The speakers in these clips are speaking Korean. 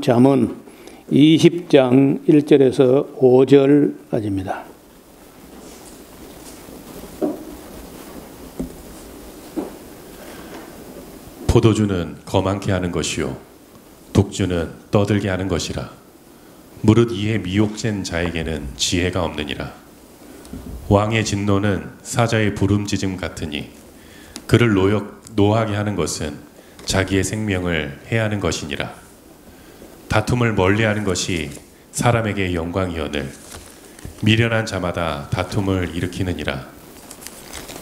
잠언 20장 1절에서 5절까지입니다. 포도주는 거만케 하는 것이요 독주는 떠들게 하는 것이라. 무릇 이에 미혹된 자에게는 지혜가 없느니라. 왕의 진노는 사자의 부름짖음 같으니 그를 노하게 하는 것은 자기의 생명을 해하는 것이니라. 다툼을 멀리하는 것이 사람에게 영광이오늘 미련한 자마다 다툼을 일으키느니라.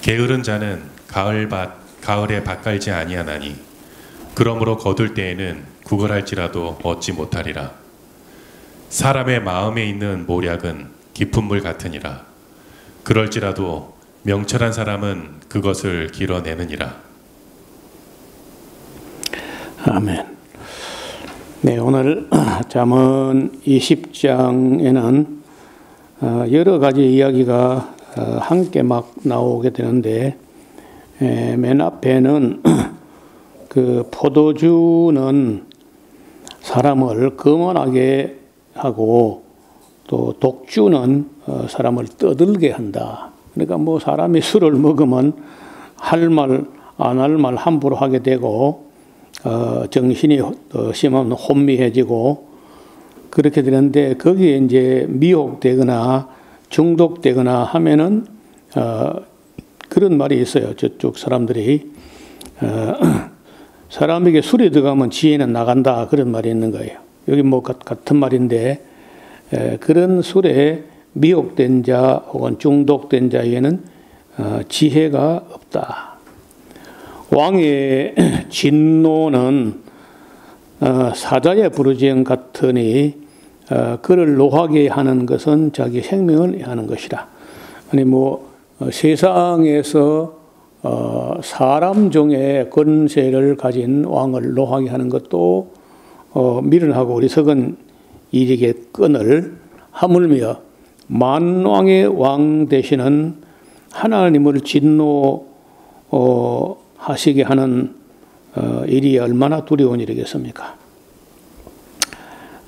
게으른 자는 가을에 밭 갈지 아니하나니 그러므로 거둘 때에는 구걸할지라도 얻지 못하리라. 사람의 마음에 있는 모략은 깊은 물 같으니라. 그럴지라도 명철한 사람은 그것을 길어내느니라. 아멘. 네, 오늘 잠언 20장에는 여러 가지 이야기가 함께 막 나오게 되는데, 맨 앞에는 그 포도주는 사람을 거만하게 하고 또 독주는 사람을 떠들게 한다. 그러니까 뭐 사람이 술을 먹으면 할 말 안 할 말 함부로 하게 되고 정신이 심하면 혼미해지고 그렇게 되는데, 거기에 이제 미혹되거나 중독되거나 하면은 그런 말이 있어요. 저쪽 사람들이 사람에게 술이 들어가면 지혜는 나간다, 그런 말이 있는 거예요. 여기 뭐 같은 말인데, 그런 술에 미혹된 자 혹은 중독된 자에게는 지혜가 없다. 왕의 진노는 사자의 부르짖음 같으니 그를 노하게 하는 것은 자기 생명을 하는 것이라. 아니 뭐 세상에서 사람 중에 권세를 가진 왕을 노하게 하는 것도 미련하고 어리석은 일이겠거늘, 하물며 만왕의 왕 되시는 하나님을 진노하시게 하는 일이 얼마나 두려운 일이겠습니까?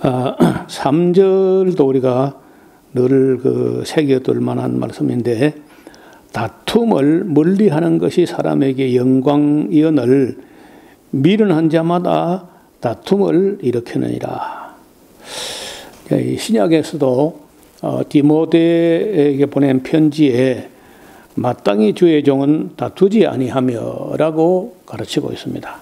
3절도 우리가 늘 새겨둘 만한 말씀인데, 다툼을 멀리하는 것이 사람에게 영광이오늘 미련한 자마다 다툼을 일으키느니라. 신약에서도 디모데에게 보낸 편지에 마땅히 주의 종은 다투지 아니하며 라고 가르치고 있습니다.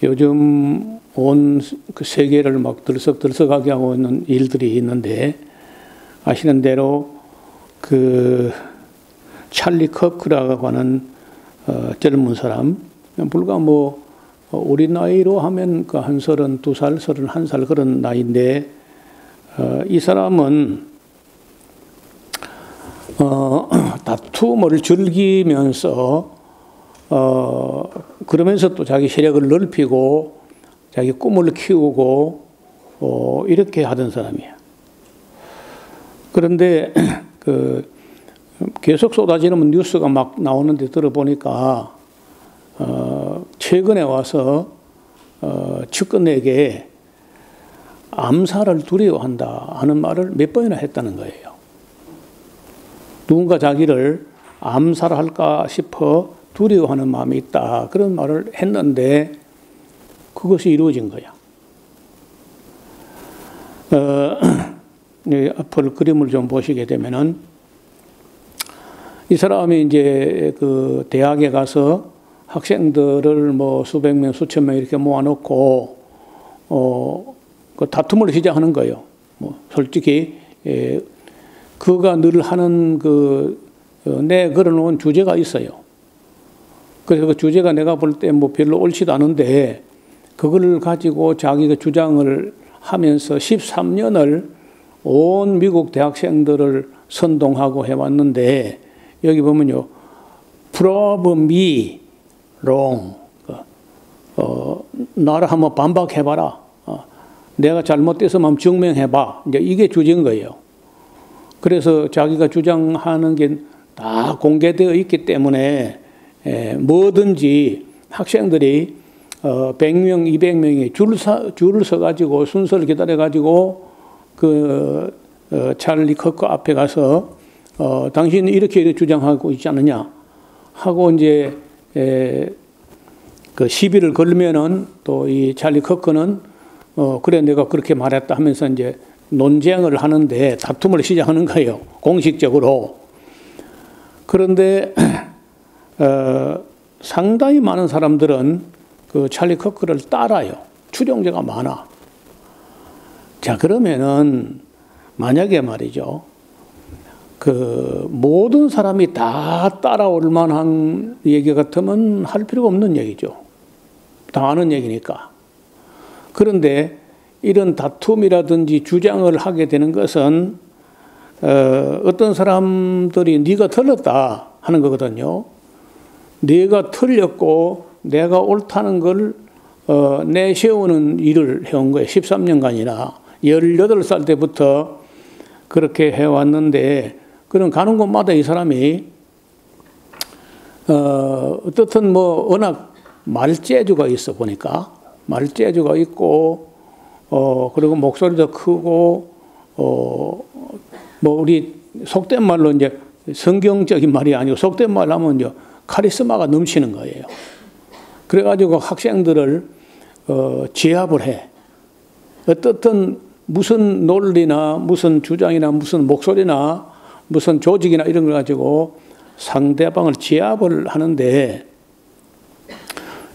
요즘 온 세계를 막 들썩들썩하게 하고 있는 일들이 있는데, 아시는 대로 찰리 커크라고 하는 젊은 사람, 불과 뭐 우리 나이로 하면 한 32살, 31살 그런 나이인데, 이 사람은 다툼을 즐기면서 그러면서 또 자기 세력을 넓히고 자기 꿈을 키우고 이렇게 하던 사람이에요. 그런데 계속 쏟아지는 뉴스가 막 나오는데 들어보니까 최근에 와서 측근에게 암살을 두려워한다 하는 말을 몇 번이나 했다는 거예요. 누군가 자기를 암살할까 싶어 두려워하는 마음이 있다, 그런 말을 했는데 그것이 이루어진 거야. 앞을 그림을 좀 보시게 되면은, 이 사람이 이제 대학에 가서 학생들을 뭐 수백 명, 수천 명 이렇게 모아놓고 다툼을 시작하는 거예요. 뭐 솔직히 그가 늘 하는 내 걸어놓은 주제가 있어요. 그래서 그 주제가 내가 볼 때 뭐 별로 옳지도 않은데, 그걸 가지고 자기가 주장을 하면서 13년을 온 미국 대학생들을 선동하고 해왔는데, 여기 보면요, prove me wrong, 나를 한번 반박해봐라, 내가 잘못됐으면 증명해봐, 이제 이게 주제인 거예요. 그래서 자기가 주장하는 게 다 공개되어 있기 때문에 뭐든지 학생들이 100명, 200명이 줄을 서가지고 순서를 기다려가지고 찰리 커크 앞에 가서 당신은 이렇게 주장하고 있지 않느냐 하고 이제 그 시비를 걸면은 또 이 찰리 커크는 그래 내가 그렇게 말했다 하면서 이제 논쟁을 하는데 다툼을 시작하는 거예요. 공식적으로. 그런데 상당히 많은 사람들은 그 찰리 커크를 따라요. 추종자가 많아. 자, 그러면은 만약에 말이죠. 그 모든 사람이 다 따라올 만한 얘기 같으면 할 필요가 없는 얘기죠. 다 아는 얘기니까. 그런데 이런 다툼이라든지 주장을 하게 되는 것은 어떤 사람들이 네가 틀렸다 하는 거거든요. 네가 틀렸고 내가 옳다는 걸 내세우는 일을 해온 거예요. 13년간이나 18살 때부터 그렇게 해왔는데 그런 가는 곳마다 이 사람이 어떻든 뭐 워낙 말재주가 있어 보니까 말재주가 있고 그리고 목소리도 크고 뭐 우리 속된 말로 이제 성경적인 말이 아니고 속된 말로 하면 이제 카리스마가 넘치는 거예요. 그래가지고 학생들을 제압을 해. 어떻든 무슨 논리나 무슨 주장이나 무슨 목소리나 무슨 조직이나 이런 걸 가지고 상대방을 제압을 하는데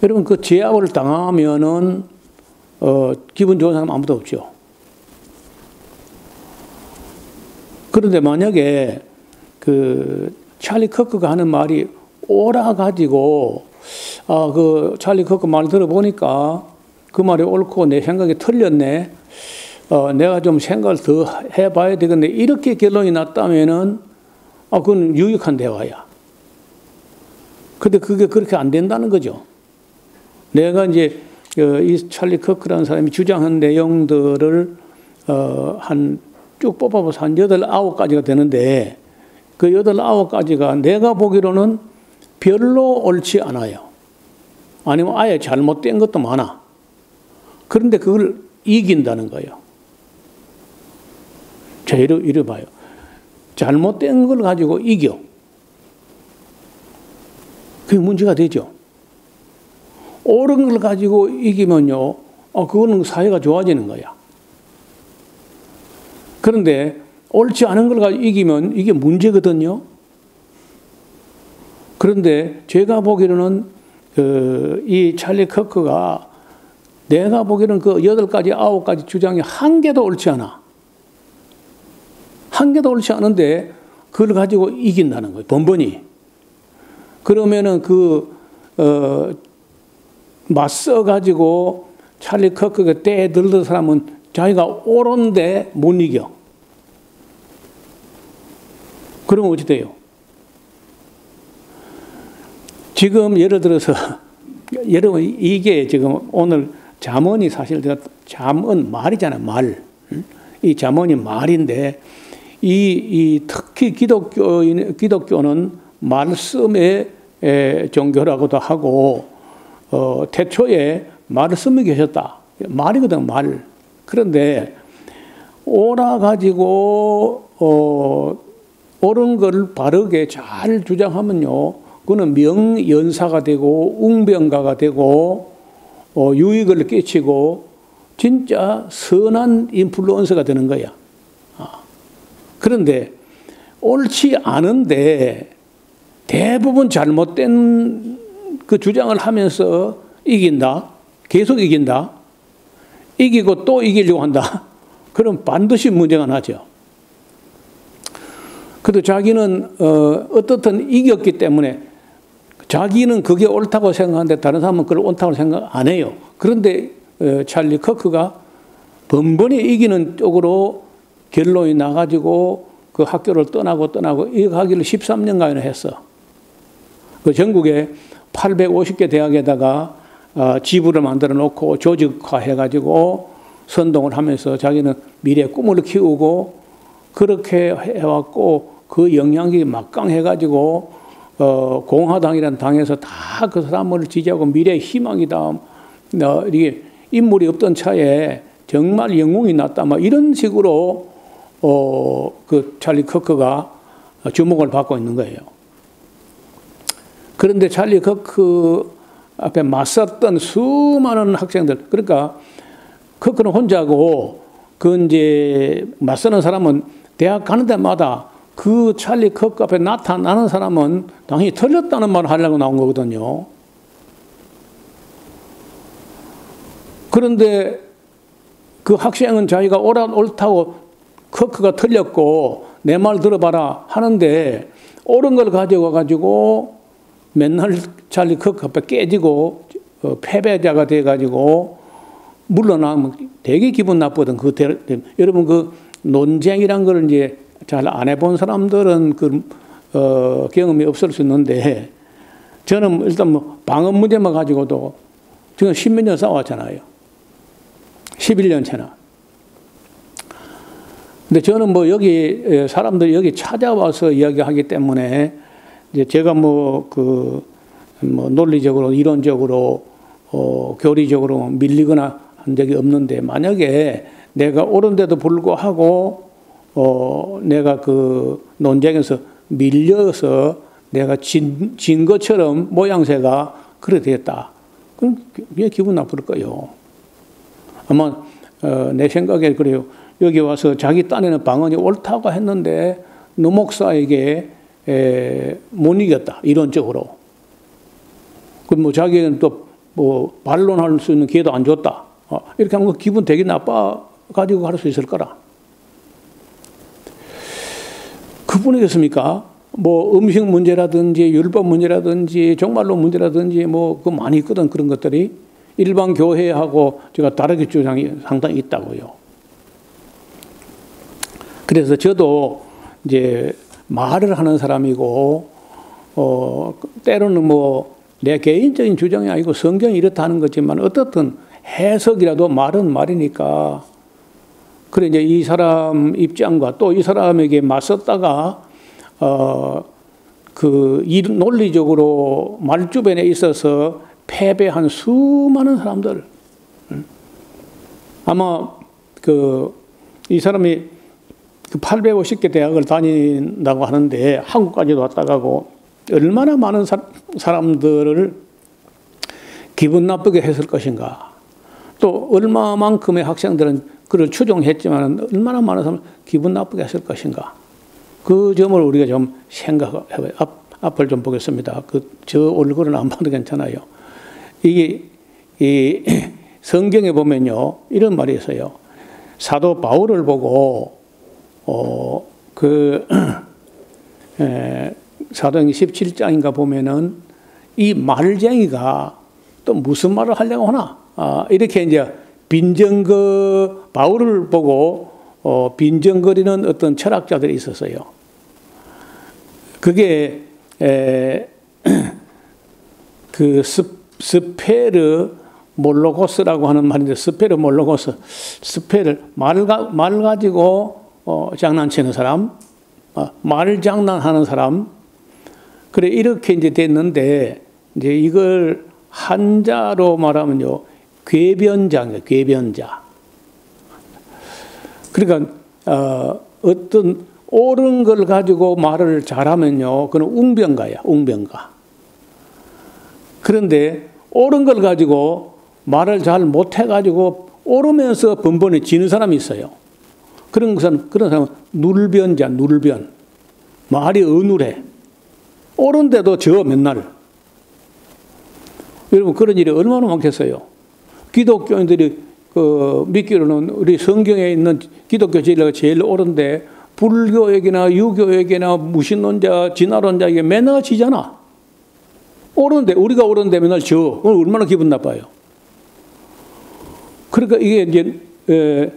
여러분 그 제압을 당하면은 기분 좋은 사람 아무도 없죠. 그런데 만약에 그 찰리 커크가 하는 말이 옳아 가지고 그 찰리 커크 말 들어보니까 그 말이 옳고 내 생각이 틀렸네. 내가 좀 생각을 더 해봐야 되겠네. 이렇게 결론이 났다면은 그건 유익한 대화야. 근데 그게 그렇게 안 된다는 거죠. 내가 이제 이 찰리 커크라는 사람이 주장한 내용들을 한 쭉 뽑아봐서 한 8, 9가지가 되는데 그 8, 9가지가 내가 보기로는 별로 옳지 않아요. 아니면 아예 잘못된 것도 많아. 그런데 그걸 이긴다는 거예요. 자, 이래 봐요. 잘못된 걸 가지고 이겨. 그게 문제가 되죠. 옳은 걸 가지고 이기면요, 그거는 사회가 좋아지는 거야. 그런데 옳지 않은 걸 가지고 이기면 이게 문제거든요. 그런데 제가 보기로는 이 찰리 커크가 내가 보기로는 그 8가지, 9가지 주장이 한 개도 옳지 않아. 한 개도 옳지 않은데 그걸 가지고 이긴다는 거예요. 번번이. 그러면은 맞서 가지고 찰리 커크가 때에 들던 사람은 자기가 옳은데 못 이겨. 그러면 어찌 돼요? 지금 예를 들어서 여러분 이게 지금 오늘 잠언이 사실 잠언 말이잖아요. 말. 이 잠언이 말인데 특히 기독교는 말씀의 종교라고도 하고 태초에 말씀이 계셨다. 말이거든 말. 그런데 옳아 가지고 옳은 걸 바르게 잘 주장하면요, 그거는 명연사가 되고 웅변가가 되고 유익을 끼치고 진짜 선한 인플루언서가 되는 거야. 그런데 옳지 않은데 대부분 잘못된 그 주장을 하면서 이긴다. 계속 이긴다. 이기고 또 이기려고 한다. 그럼 반드시 문제가 나죠. 그래도 자기는 어떻든 이겼기 때문에 자기는 그게 옳다고 생각하는데 다른 사람은 그걸 옳다고 생각 안 해요. 그런데 찰리 커크가 번번이 이기는 쪽으로 결론이 나가지고 그 학교를 떠나고 이거 하기를 13년간이나 했어. 그 전국에 850개 대학에다가 지부를 만들어 놓고 조직화 해가지고 선동을 하면서 자기는 미래의 꿈을 키우고 그렇게 해왔고 그 영향력이 막강해가지고 공화당이라는 당에서 다 그 사람을 지지하고 미래의 희망이다 이게 인물이 없던 차에 정말 영웅이 났다. 막 이런 식으로 그 찰리 커크가 주목을 받고 있는 거예요. 그런데 찰리 커크 앞에 맞섰던 수많은 학생들, 그러니까 커크는 혼자고 그 이제 맞서는 사람은 대학 가는 데마다 그 찰리 커크 앞에 나타나는 사람은 당연히 틀렸다는 말을 하려고 나온 거거든요. 그런데 그 학생은 자기가 옳다고 커크가 틀렸고 내 말 들어봐라 하는데 옳은 걸 가지고 맨날 찰리 커크 앞에 깨지고 패배자가 돼가지고 물러나면 되게 기분 나쁘거든. 여러분 그 논쟁이란 걸 이제 잘 안 해본 사람들은 그 경험이 없을 수 있는데 저는 일단 뭐 방언 문제만 가지고도 지금 10몇 년 싸웠잖아요. 11년 채나. 근데 저는 뭐 여기 사람들이 여기 찾아와서 이야기하기 때문에 이제 제가 뭐 논리적으로 이론적으로 교리적으로 밀리거나 한 적이 없는데 만약에 내가 옳은데도 불구하고 내가 그 논쟁에서 밀려서 내가 진 것처럼 모양새가 그래 되겠다. 그럼 기분 나쁠 거예요. 아마 내 생각에 그래요. 여기 와서 자기 딴에는 방언이 옳다고 했는데 노 목사에게 못 이겼다. 이론적으로. 그럼 뭐 자기는 또 뭐 반론할 수 있는 기회도 안 줬다. 이렇게 하면 기분 되게 나빠 가지고 할 수 있을 거라. 그뿐이겠습니까? 뭐 음식 문제라든지 율법 문제라든지 종말론 문제라든지 뭐 그 많이 있거든. 그런 것들이 일반 교회하고 제가 다르게 주장이 상당히 있다고요. 그래서 저도 이제 말을 하는 사람이고 때로는 뭐 내 개인적인 주장이 아니고 성경이 이렇다는 거지만 어떻든 해석이라도 말은 말이니까 그래 이제 이 사람 입장과 또 이 사람에게 맞섰다가 그 논리적으로 말주변에 있어서 패배한 수많은 사람들 아마 이 사람이 850개 대학을 다닌다고 하는데 한국까지도 왔다 가고 얼마나 많은 사람들을 기분 나쁘게 했을 것인가. 또 얼마만큼의 학생들은 그를 추종했지만 얼마나 많은 사람을 기분 나쁘게 했을 것인가. 그 점을 우리가 좀 생각해봐요. 앞을 좀 보겠습니다. 저 얼굴은 안 봐도 괜찮아요. 이 성경에 보면요. 이런 말이 있어요. 사도 바울을 보고 사도행전 17장인가 보면은 이 말쟁이가 또 무슨 말을 하려고 하나 이렇게 이제 바울을 보고 빈정거리는 어떤 철학자들이 있었어요. 그게 그 스페르 몰로고스라고 하는 말인데 스페르 몰로고스 말 가지고 장난치는 사람, 말 장난하는 사람. 그래 이렇게 이제 됐는데 이제 이걸 한자로 말하면요 궤변자입니다. 궤변자. 그러니까 어떤 옳은 걸 가지고 말을 잘하면요 그는 웅변가야. 웅변가. 그런데 옳은 걸 가지고 말을 잘 못해가지고 옳으면서 번번에 지는 사람이 있어요. 그런 사람은 눌변자. 눌변. 말이 어눌해. 옳은데도 저 맨날. 여러분 그런 일이 얼마나 많겠어요. 기독교인들이 믿기로는 우리 성경에 있는 기독교 진리가 제일 옳은데 불교에게나 유교에게나 무신론자, 진화론자에게 맨날 지잖아. 옳은데 우리가 옳은데 맨날 저. 얼마나 기분 나빠요. 그러니까 이게 이제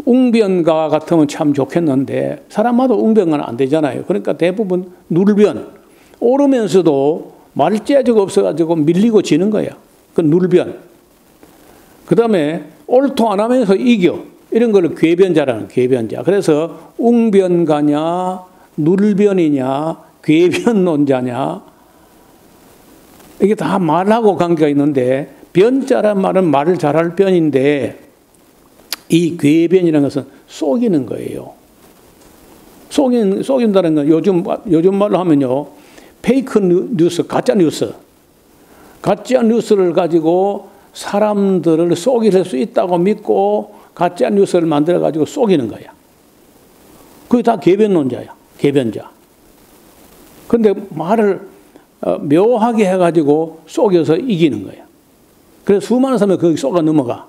웅변가 같으면 참 좋겠는데 사람마다 웅변가는 안 되잖아요. 그러니까 대부분 눌변. 옳으면서도 말재주가 없어가지고 밀리고 지는 거야. 그 눌변. 그 다음에 옳도 안 하면서 이겨. 이런 걸 궤변자라는 궤변자. 그래서 웅변가냐, 눌변이냐, 궤변론자냐. 이게 다 말하고 관계가 있는데 변자란 말은 말을 잘할 변인데 이 궤변이라는 것은 속이는 거예요. 속인다는 건 요즘 말로 하면요. 페이크 뉴스, 가짜 뉴스를 가지고 사람들을 속일 수 있다고 믿고 가짜 뉴스를 만들어 가지고 속이는 거야. 그게 다 궤변론자야. 궤변자. 그런데 말을 묘하게 해가지고 속여서 이기는 거야. 그래서 수많은 사람이 거기 속아 넘어가.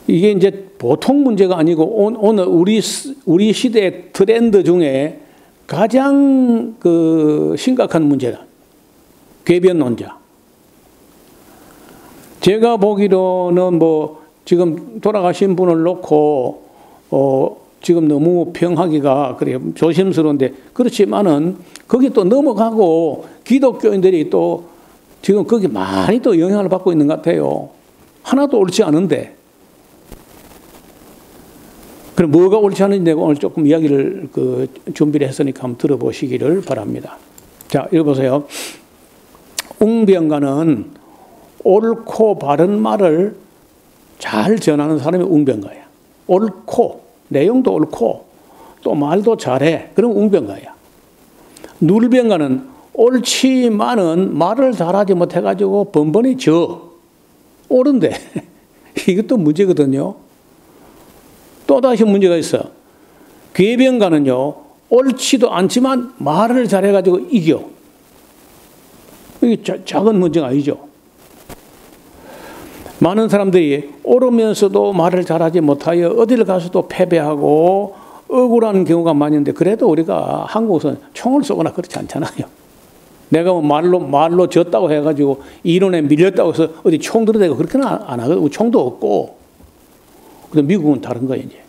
이게 이제 보통 문제가 아니고 오늘 우리 시대의 트렌드 중에 가장 심각한 문제다. 궤변론자. 제가 보기로는 뭐 지금 돌아가신 분을 놓고 지금 너무 평하기가 그래 조심스러운데 그렇지만은 거기 또 넘어가고 기독교인들이 또 지금 거기 많이 또 영향을 받고 있는 것 같아요. 하나도 옳지 않은데. 그럼 뭐가 옳지 않은지 내가 오늘 조금 이야기를 준비를 했으니까 한번 들어보시기를 바랍니다. 자, 읽어보세요. 웅변가는 옳고 바른 말을 잘 전하는 사람이 웅변가야. 옳고, 내용도 옳고, 또 말도 잘해. 그럼 웅변가야. 누르변가는 옳지만은 말을 잘하지 못해가지고 번번이 옳은데 이것도 문제거든요. 또다시 문제가 있어. 궤변가는요, 옳지도 않지만 말을 잘해가지고 이겨. 이게 작은 문제가 아니죠. 많은 사람들이 옳으면서도 말을 잘하지 못하여 어디를 가서도 패배하고 억울한 경우가 많이 있는데 그래도 우리가 한국에서는 총을 쏘거나 그렇지 않잖아요. 내가 뭐 말로 졌다고 해가지고 이론에 밀렸다고 해서 어디 총 들어대고 그렇게는 안 하거든요. 총도 없고. 근데 미국은 다른 거예요, 이제.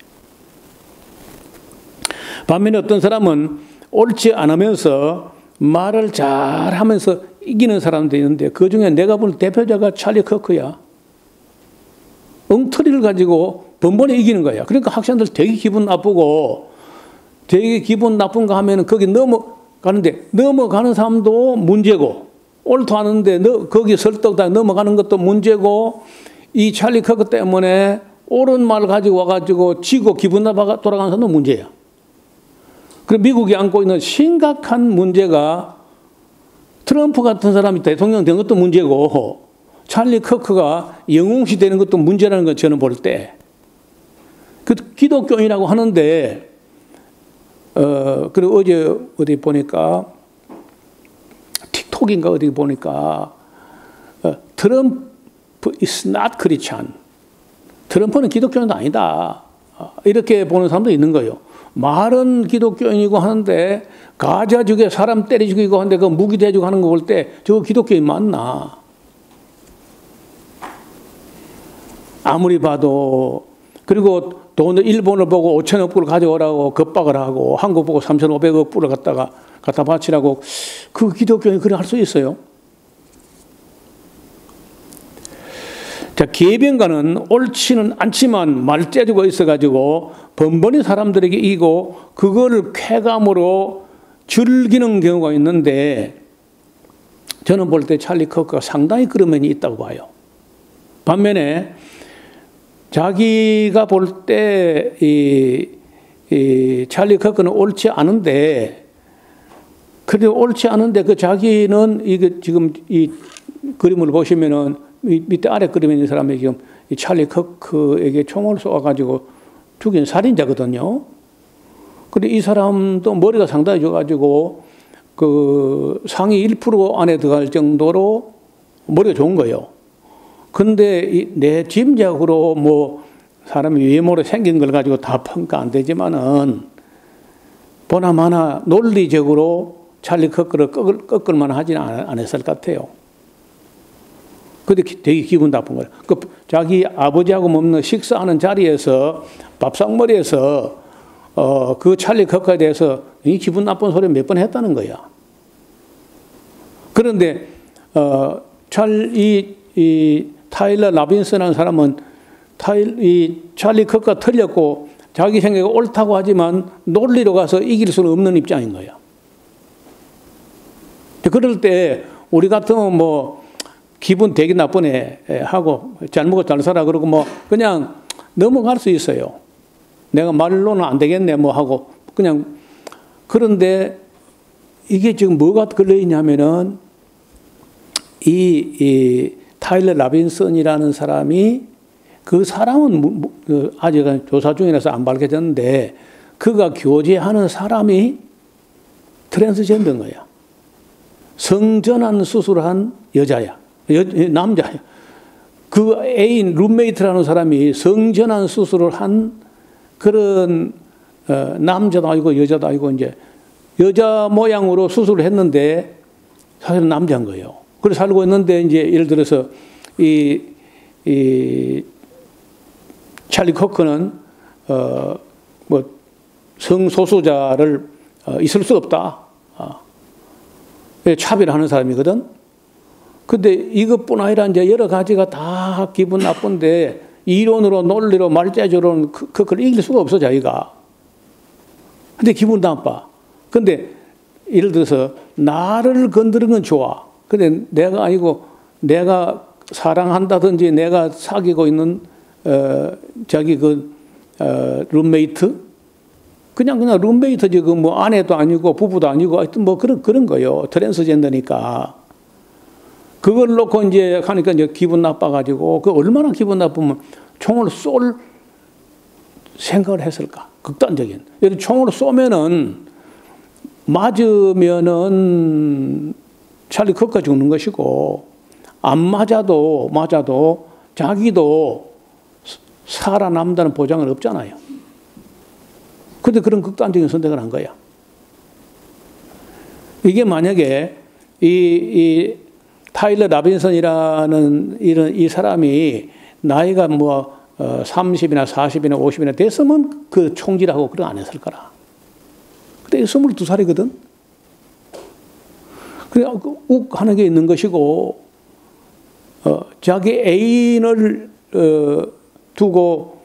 반면에 어떤 사람은 옳지 않으면서 말을 잘 하면서 이기는 사람도 있는데 그 중에 내가 볼 대표자가 찰리 커크야. 엉터리를 가지고 번번에 이기는 거야. 그러니까 학생들 되게 기분 나쁘고 되게 기분 나쁜가 하면은 거기 넘어가는데 넘어가는 사람도 문제고 옳도 않은데 거기 설득다 넘어가는 것도 문제고 이 찰리 커크 때문에 옳은 말 가지고 와가지고 지고 기분 나빠 돌아가는 사람도 문제야. 그리고 미국이 안고 있는 심각한 문제가 트럼프 같은 사람이 대통령 된 것도 문제고 찰리 커크가 영웅시 되는 것도 문제라는 걸 저는 볼 때 그 기독교인이라고 하는데 그리고 어제 어디 보니까 틱톡인가 어디 보니까 트럼프 is not Christian. 트럼프는 기독교인도 아니다. 이렇게 보는 사람도 있는 거예요. 말은 기독교인이고 하는데 가자 죽여 사람 때려 죽이고 하는데 그 무기 대주고 하는 거 볼 때 저거 기독교인 맞나? 아무리 봐도 그리고 돈을 일본을 보고 5천억 불을 가져오라고 겁박을 하고 한국 보고 3,500억 불을 갖다 바치라고 그 기독교인이 그래 할 수 있어요? 자, 궤변가는 옳지는 않지만 말 째주고 있어가지고 번번이 사람들에게 이기고 그거를 쾌감으로 즐기는 경우가 있는데 저는 볼 때 찰리 커크가 상당히 그런 면이 있다고 봐요. 반면에 자기가 볼 때 이 찰리 커크는 옳지 않은데 그래도 옳지 않은데 그 자기는 이게 지금 이 그림을 보시면은 밑에 아래 그림에 있는 사람이 지금 이 찰리 커크에게 총을 쏘아가지고 죽인 살인자거든요. 근데 이 사람도 머리가 상당히 좋아가지고 그 상위 1% 안에 들어갈 정도로 머리가 좋은 거예요. 근데 내 짐작으로 뭐 사람이 외모로 생긴 걸 가지고 다 평가 안 되지만은 보나마나 논리적으로 찰리 커크를 꺾을만 하지는 않았을 것 같아요. 근데 되게 기분 나쁜 거예요. 그 자기 아버지하고 먹는 식사하는 자리에서 밥상머리에서 그 찰리 커크에 대해서 이 기분 나쁜 소리 몇 번 했다는 거야. 그런데 이 타일러 라빈슨이라는 사람은 이 찰리 커크가 틀렸고 자기 생각이 옳다고 하지만 논리로 가서 이길 수는 없는 입장인 거야. 그럴 때 우리 같으면 뭐 기분 되게 나쁘네 하고 잘 먹어 잘 살아 그러고 뭐 그냥 넘어갈 수 있어요. 내가 말로는 안 되겠네 뭐 하고 그냥. 그런데 이게 지금 뭐가 걸려 있냐면은 이 타일러 라빈슨이라는 사람이 그 사람은 아직 조사 중이라서 안 밝혀졌는데 그가 교제하는 사람이 트랜스젠더인 거야. 성전환 수술한 여자야. 남자야. 그 애인 룸메이트라는 사람이 성전환 수술을 한 그런 남자도 아니고 여자도 아니고 이제 여자 모양으로 수술을 했는데 사실은 남자인 거예요. 그래서 살고 있는데 이제 예를 들어서 이 찰리 코크는 뭐 성소수자를 있을 수 없다. 차별하는 사람이거든. 근데 이것뿐 아니라 이제 여러 가지가 다 기분 나쁜데 이론으로 논리로 말재주로는 그걸 이길 수가 없어 자기가. 근데 기분 나빠. 근데 예를 들어서 나를 건드리는 건 좋아. 근데 내가 아니고 내가 사랑한다든지 내가 사귀고 있는 자기 룸메이트 그냥 룸메이트지 그 뭐 아내도 아니고 부부도 아니고 하여튼 뭐 그런 거요. 트랜스젠더니까. 그걸 놓고 이제 하니까 이제 기분 나빠가지고 그 얼마나 기분 나쁘면 총을 쏠 생각을 했을까? 극단적인. 예를 총으로 쏘면은 맞으면은 찰리 코크가 죽는 것이고 안 맞아도 자기도 살아남다는 보장은 없잖아요. 근데 그런 극단적인 선택을 한 거야. 이게 만약에 이 타일러 라빈슨이라는 이 사람이 나이가 뭐 30이나 40이나 50이나 됐으면 그 총질하고 그런 안 했을 거라. 근데 22살이거든. 그래 욱 하는 게 있는 것이고 자기 애인을 두고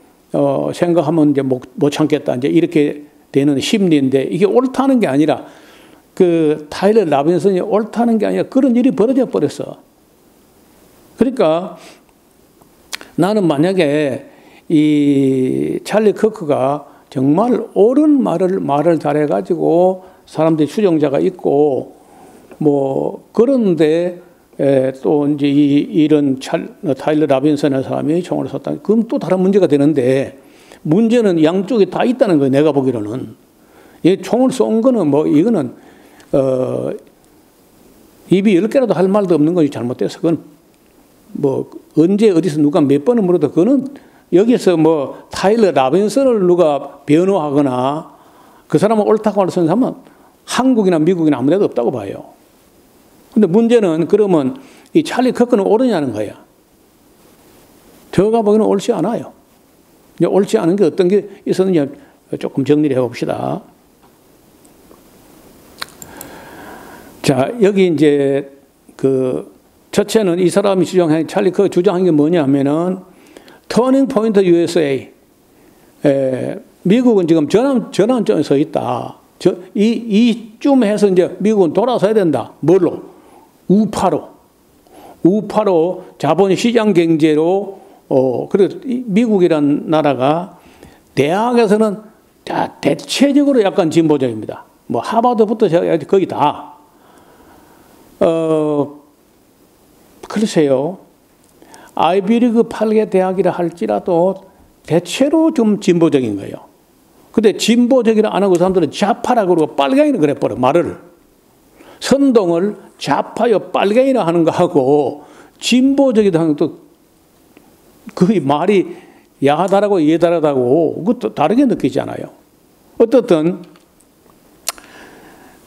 생각하면 이제 못 참겠다. 이제 이렇게 되는 심리인데 이게 옳다는 게 아니라 그 타일러 라빈슨이 옳다는 게 아니라 그런 일이 벌어져 버렸어. 그러니까 나는 만약에 이 찰리 코크가 정말 옳은 말을 잘해가지고 사람들이 추종자가 있고 뭐 그런데 또 이제 이런 타일러 라빈슨의 사람이 총을 쐈다. 그럼 또 다른 문제가 되는데 문제는 양쪽이 다 있다는 거예요. 내가 보기로는 이 총을 쏜 거는 뭐 이거는 입이 10개라도 할 말도 없는 것이 잘못돼서 그건 뭐 언제 어디서 누가 몇 번을 물어도 그거는 여기서 뭐 타일러 라빈슨을 누가 변호하거나 그 사람은 옳다고 할 수 있는 사람은 한국이나 미국이나 아무 데도 없다고 봐요. 근데 문제는 그러면 이 찰리 코크는 옳으냐는 거야. 제가 보기에는 옳지 않아요. 이제 옳지 않은 게 어떤 게 있었는지 조금 정리를 해봅시다. 자, 여기 이제 첫째는 이 사람이 찰리 코크가 주장한 게 뭐냐면은 터닝 포인트 USA. 미국은 지금 전환점에 서 있다. 이쯤 해서 이제 미국은 돌아서야 된다. 뭘로? 우파로 자본시장 경제로, 그리고 미국이란 나라가 대학에서는 다 대체적으로 약간 진보적입니다. 뭐 하버드부터 거의 다. 글쎄요. 아이비리그 8개 대학이라 할지라도 대체로 좀 진보적인 거예요. 근데 진보적이라 안 하고 사람들은 좌파라고 그러고 빨갱이라 그래버려, 말을. 선동을 좌파요, 빨갱이라 하는 거 하고 진보적이다 하는 또 그 말이 야하다라고 예다르다고 그것도 다르게 느끼잖아요. 어떻든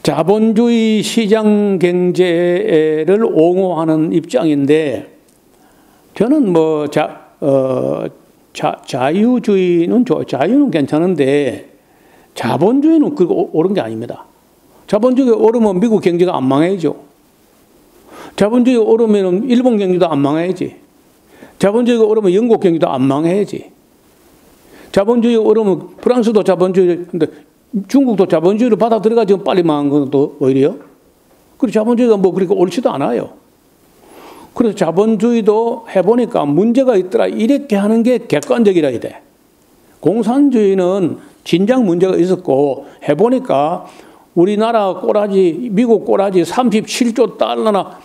자본주의 시장 경제를 옹호하는 입장인데 저는 뭐 자유주의는 자유는 괜찮은데 자본주의는 그거 옳은 게 아닙니다. 자본주의가 오르면 미국 경제가 안 망해야죠. 자본주의가 오르면 일본 경제도 안 망해야지. 자본주의가 오르면 영국 경제도 안 망해야지. 자본주의가 오르면 프랑스도 자본주의, 근데 중국도 자본주의를 받아들여가지고 빨리 망한 건 또 오히려. 그리고 자본주의가 뭐 그렇게 옳지도 않아요. 그래서 자본주의도 해보니까 문제가 있더라. 이렇게 하는 게 객관적이라 돼. 공산주의는 진작 문제가 있었고 해보니까 우리나라 꼬라지, 미국 꼬라지 37조 달러나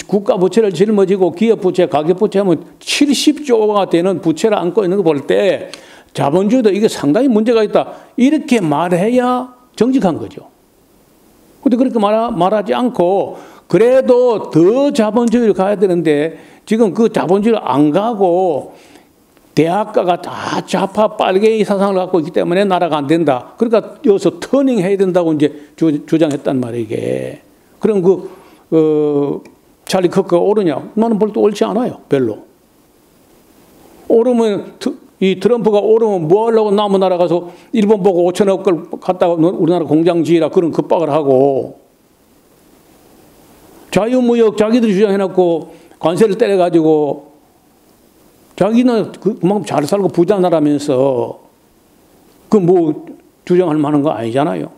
국가 부채를 짊어지고 기업 부채, 가계 부채 하면 70조가 되는 부채를 안고 있는 거 볼 때 자본주의도 이게 상당히 문제가 있다. 이렇게 말해야 정직한 거죠. 근데 그렇게 말하지 않고 그래도 더 자본주의를 가야 되는데 지금 그 자본주의를 안 가고 대학가가 다 좌파 빨갱이 사상을 갖고 있기 때문에 나라가 안 된다. 그러니까 여기서 터닝 해야 된다고 이제 주장했단 말이에요, 이게. 그럼 찰리 커크가 옳으냐? 나는 별로 옳지 않아요, 별로. 옳으면, 이 트럼프가 옳으면 뭐 하려고 남은 나라 가서 일본 보고 5천억 걸 갖다가 우리나라 공장 지으라 그런 급박을 하고 자유무역 자기들이 주장해놓고 관세를 때려가지고 자기는 그만큼 잘 살고 부자 나라면서 그 뭐 주장할 만한 거 아니잖아요.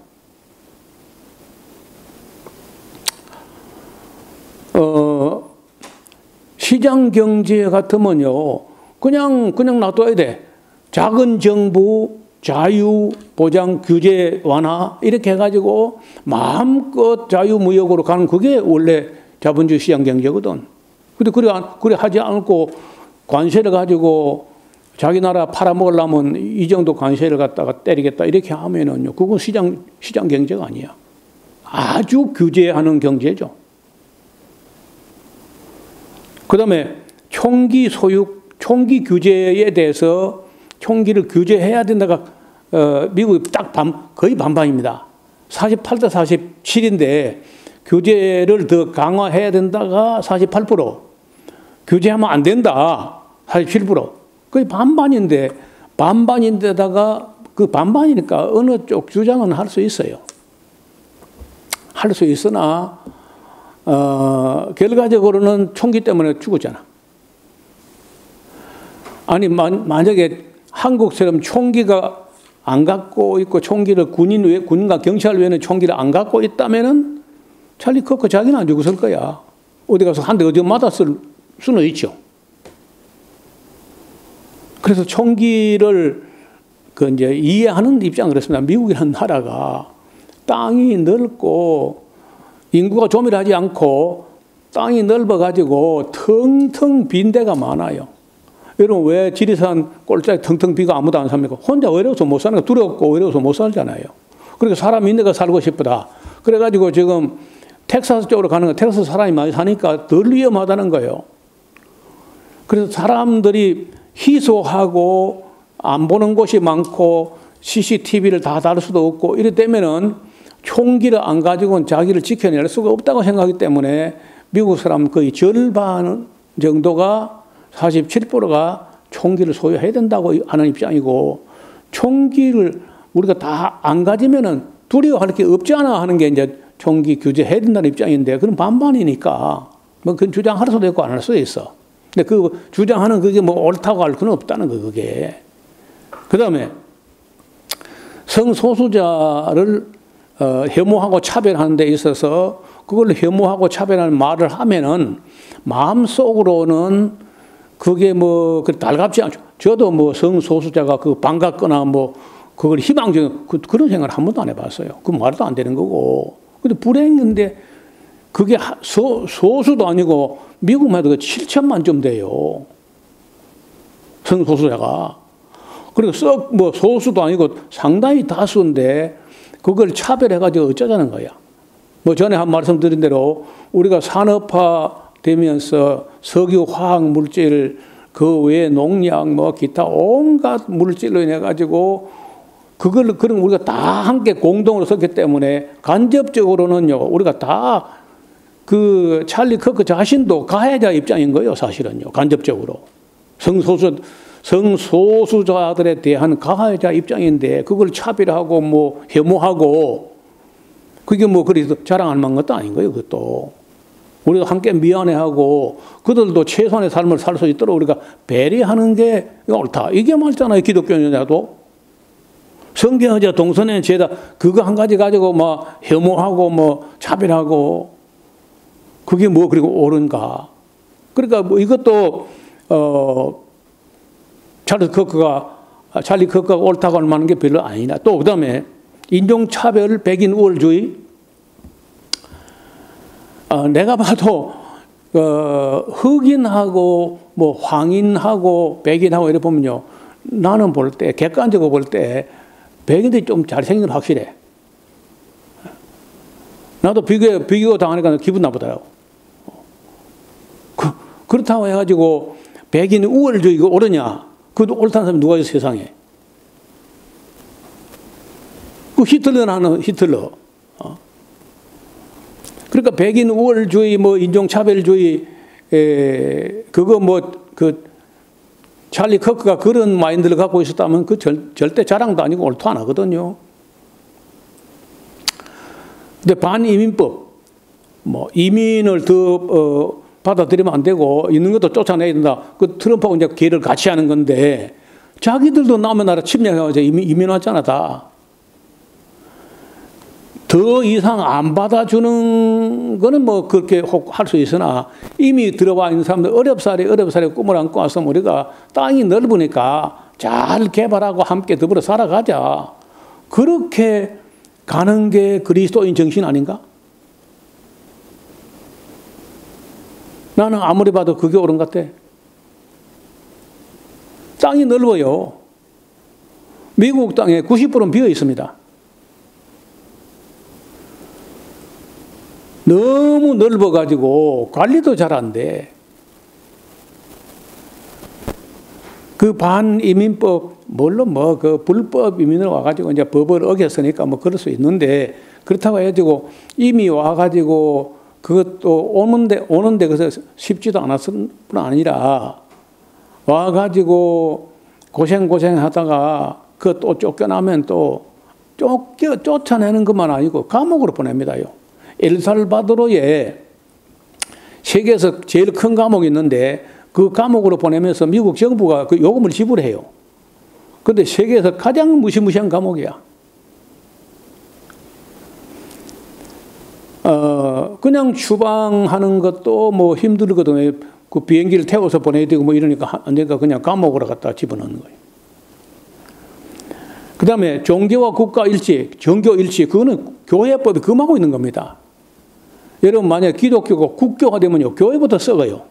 시장 경제 같으면요, 그냥 놔둬야 돼. 작은 정부, 자유, 보장, 규제 완화 이렇게 해가지고 마음껏 자유무역으로 가는 그게 원래 자본주의 시장 경제거든. 근데 그래 하지 않고 관세를 가지고 자기 나라 팔아먹으려면 이 정도 관세를 갖다가 때리겠다 이렇게 하면은요, 그건 시장 경제가 아니야. 아주 규제하는 경제죠. 그 다음에 총기 규제에 대해서 총기를 규제해야 된다가 미국이 딱 거의 반반입니다. 48대 47인데 규제를 더 강화해야 된다가 48%, 규제하면 안 된다 47%, 거의 반반인데다가 그 반반이니까 어느 쪽 주장은 할 수 있어요. 할 수 있으나 결과적으로는 총기 때문에 죽었잖아. 아니 만약에 한국처럼 총기가 안 갖고 있고 총기를 군인과 경찰 외에는 총기를 안 갖고 있다면은 찰리 커크 자기는 안 죽었을 거야. 어디 가서 한 대 어디 맞았을 수는 있죠. 그래서 총기를 이제 이해하는 입장을 그랬습니다. 미국이라는 나라가 땅이 넓고 인구가 조밀하지 않고 땅이 넓어가지고 텅텅 빈 데가 많아요. 여러분 왜 지리산 꼴짝이 텅텅 비고 아무도 안 삽니까? 혼자 어려워서 못 사는 거, 두렵고 어려워서 못 살잖아요. 그러니까 사람 있는 데 살고 싶다. 그래가지고 지금 텍사스 쪽으로 가는 거, 텍사스 사람이 많이 사니까 덜 위험하다는 거예요. 그래서 사람들이 희소하고 안 보는 곳이 많고 CCTV를 다 다룰 수도 없고 이래 되면은 총기를 안 가지고는 자기를 지켜낼 수가 없다고 생각하기 때문에 미국 사람 거의 절반 정도가 47%가 총기를 소유해야 된다고 하는 입장이고, 총기를 우리가 다 안 가지면은 두려워할 게 없지 않아 하는 게 이제 총기 규제해야 된다는 입장인데, 그건 반반이니까 뭐 그건 주장할 수도 있고 안 할 수도 있어. 근데 그 주장하는 그게 뭐 옳다고 할 건 없다는 거, 그게. 그 다음에 성소수자를 혐오하고 차별하는 데 있어서 그걸 혐오하고 차별하는 말을 하면은 마음속으로는 그게 뭐 달갑지 않죠. 저도 뭐 성소수자가 그 반갑거나 뭐 그걸 희망적인 그런 생각을 한 번도 안 해봤어요. 그 말도 안 되는 거고. 근데 불행인데 그게 소수도 아니고 미국만 해도 7천만 좀 돼요. 성소수자가. 그리고 썩 뭐 소수도 아니고 상당히 다수인데 그걸 차별해가지고 어쩌자는 거야. 뭐 전에 한 말씀드린 대로 우리가 산업화 되면서 석유, 화학 물질, 그 외에 농약, 뭐 기타 온갖 물질로 인해 가지고 그걸 그럼 우리가 다 함께 공동으로 썼기 때문에 간접적으로는요 우리가 다 그 찰리 커크 자신도 가해자 입장인 거예요, 사실은요. 간접적으로 성소수자들에 대한 가해자 입장인데 그걸 차별하고 뭐 혐오하고 그게 뭐 그래서 자랑할 만한 것도 아닌 거예요, 그것도. 우리가 함께 미안해하고 그들도 최소한의 삶을 살 수 있도록 우리가 배려하는 게 옳다. 이게 맞잖아요, 기독교인이라도. 성경의자 동서는 죄다 그거 한 가지 가지고 막 혐오하고 뭐 차별하고 그게 뭐 그리고 옳은가. 그러니까 뭐 이것도 찰리 커크가 옳다고 할 만한 게 별로 아니나. 또 그다음에 인종차별, 백인 우월주의. 내가 봐도 흑인하고 뭐 황인하고 백인하고 이래 보면요, 나는 볼 때 객관적으로 볼 때 백인들이 좀 잘생긴 건 확실해. 나도 비교 당하니까 기분 나쁘더라고. 그렇다고 해가지고 백인 우월주의가 옳으냐? 그것도 옳다는 사람이 누가 있어, 세상에? 그 히틀러는 히틀러. 그러니까 백인 우월주의, 뭐 인종차별주의, 그거 뭐 그 찰리 커크가 그런 마인드를 갖고 있었다면 그 절대 자랑도 아니고 옳도 안 하거든요. 근데 반이민법, 뭐 이민을 더 받아들이면 안 되고 있는 것도 쫓아내야 된다. 그 트럼프하고 이제 기회를 같이 하는 건데 자기들도 남의 나라 침략해가지고 이민 왔잖아 다. 더 이상 안 받아주는 거는 뭐 그렇게 할 수 있으나 이미 들어와 있는 사람들 어렵사리 꿈을 안고 와서 우리가 땅이 넓으니까 잘 개발하고 함께 더불어 살아가자. 그렇게 가는 게 그리스도인 정신 아닌가? 나는 아무리 봐도 그게 옳은 것 같아. 땅이 넓어요. 미국 땅에 90%는 비어 있습니다. 너무 넓어가지고 관리도 잘 안 돼. 그 반이민법, 물론 뭐 그 불법 이민을 와가지고 이제 법을 어겼으니까 뭐 그럴 수 있는데, 그렇다고 해가지고 이미 와가지고 그것도 오는데 그래서 쉽지도 않았을 뿐 아니라 와가지고 고생하다가 그 또 쫓겨나면 또 쫓아내는 것만 아니고 감옥으로 보냅니다요. 엘살바도르에 세계에서 제일 큰 감옥이 있는데 그 감옥으로 보내면서 미국 정부가 그 요금을 지불해요. 그런데 세계에서 가장 무시무시한 감옥이야. 그냥 추방하는 것도 뭐 힘들거든요. 그 비행기를 태워서 보내야 되고 뭐 이러니까 안 되니까 그냥 감옥으로 갖다 집어넣는 거예요. 그 다음에 종교와 국가 일치, 정교 일치, 그거는 교회법이 금하고 있는 겁니다. 여러분 만약 기독교가 국교화 되면요, 교회부터 썩어요.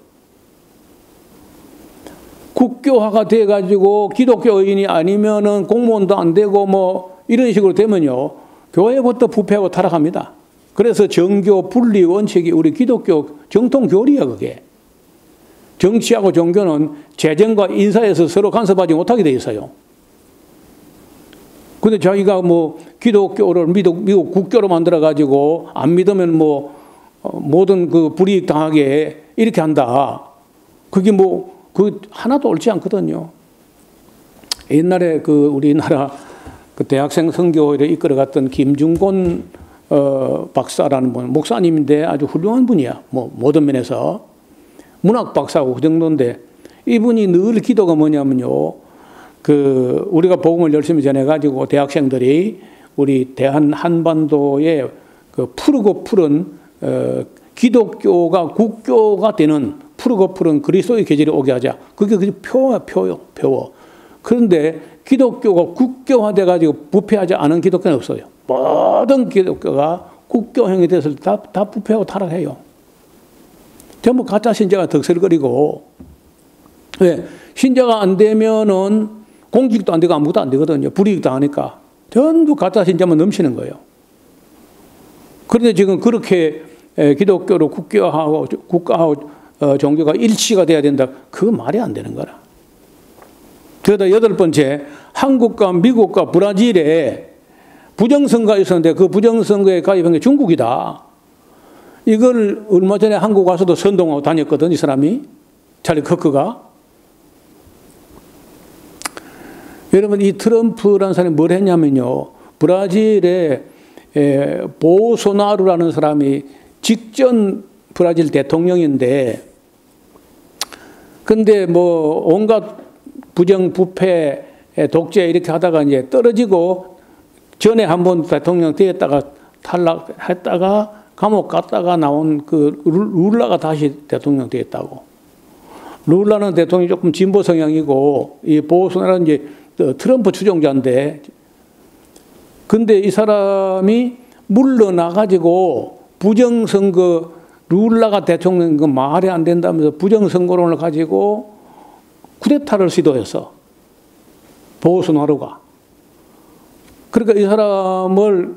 국교화가 돼가지고 기독교인이 아니면은 공무원도 안 되고 뭐 이런 식으로 되면요, 교회부터 부패하고 타락합니다. 그래서 정교 분리 원칙이 우리 기독교 정통 교리야, 그게. 정치하고 종교는 재정과 인사에서 서로 간섭하지 못하게 돼 있어요. 근데 자기가 뭐 기독교를 미국 국교로 만들어가지고 안 믿으면 뭐 모든 그 불이익 당하게 이렇게 한다. 그게 뭐 그 하나도 옳지 않거든요. 옛날에 그 우리나라 그 대학생 선교회를 이끌어갔던 김중곤 박사라는 분, 목사님인데 아주 훌륭한 분이야. 뭐 모든 면에서 문학 박사고 그 정도인데, 이분이 늘 기도가 뭐냐면요, 그 우리가 복음을 열심히 전해가지고 대학생들이 우리 대한 한반도에 그 푸르고 푸른 기독교가 국교가 되는 푸르고 푸른 그리스도의 계절이 오게 하자. 그게 표요. 그런데 기독교가 국교화돼가지고 부패하지 않은 기독교는 없어요. 모든 기독교가 국교형이 돼서 다 부패하고 타락해요. 전부 가짜 신자가 덕설거리고, 왜? 신자가 안 되면은 공직도 안 되고 아무것도 안 되거든요. 불이익도 하니까. 전부 가짜 신자만 넘치는 거예요. 그런데 지금 그렇게 기독교로 국교하고 국가하고 종교가 일치가 돼야 된다. 그거 말이 안 되는 거라. 그러다 8번째, 한국과 미국과 브라질에 부정선거가 있었는데 그 부정선거에 가입한 게 중국이다. 이걸 얼마 전에 한국 와서도 선동하고 다녔거든, 이 사람이. 찰리 커크가. 여러분, 이 트럼프라는 사람이 뭘 했냐면요, 브라질에 보소나루라는 사람이 직전 브라질 대통령인데, 근데 뭐 온갖 부정, 부패, 독재 이렇게 하다가 이제 떨어지고, 전에 한번 대통령 되었다가 탈락했다가 감옥 갔다가 나온 그 룰라가 다시 대통령 되었다고. 룰라는 대통령이 조금 진보 성향이고 이 보수나라는 이제 트럼프 추종자인데, 근데 이 사람이 물러나가지고 부정선거, 룰라가 대통령 그 말이 안 된다면서 부정선거론을 가지고 쿠데타를 시도했어. 보수나루가. 그러니까 이 사람을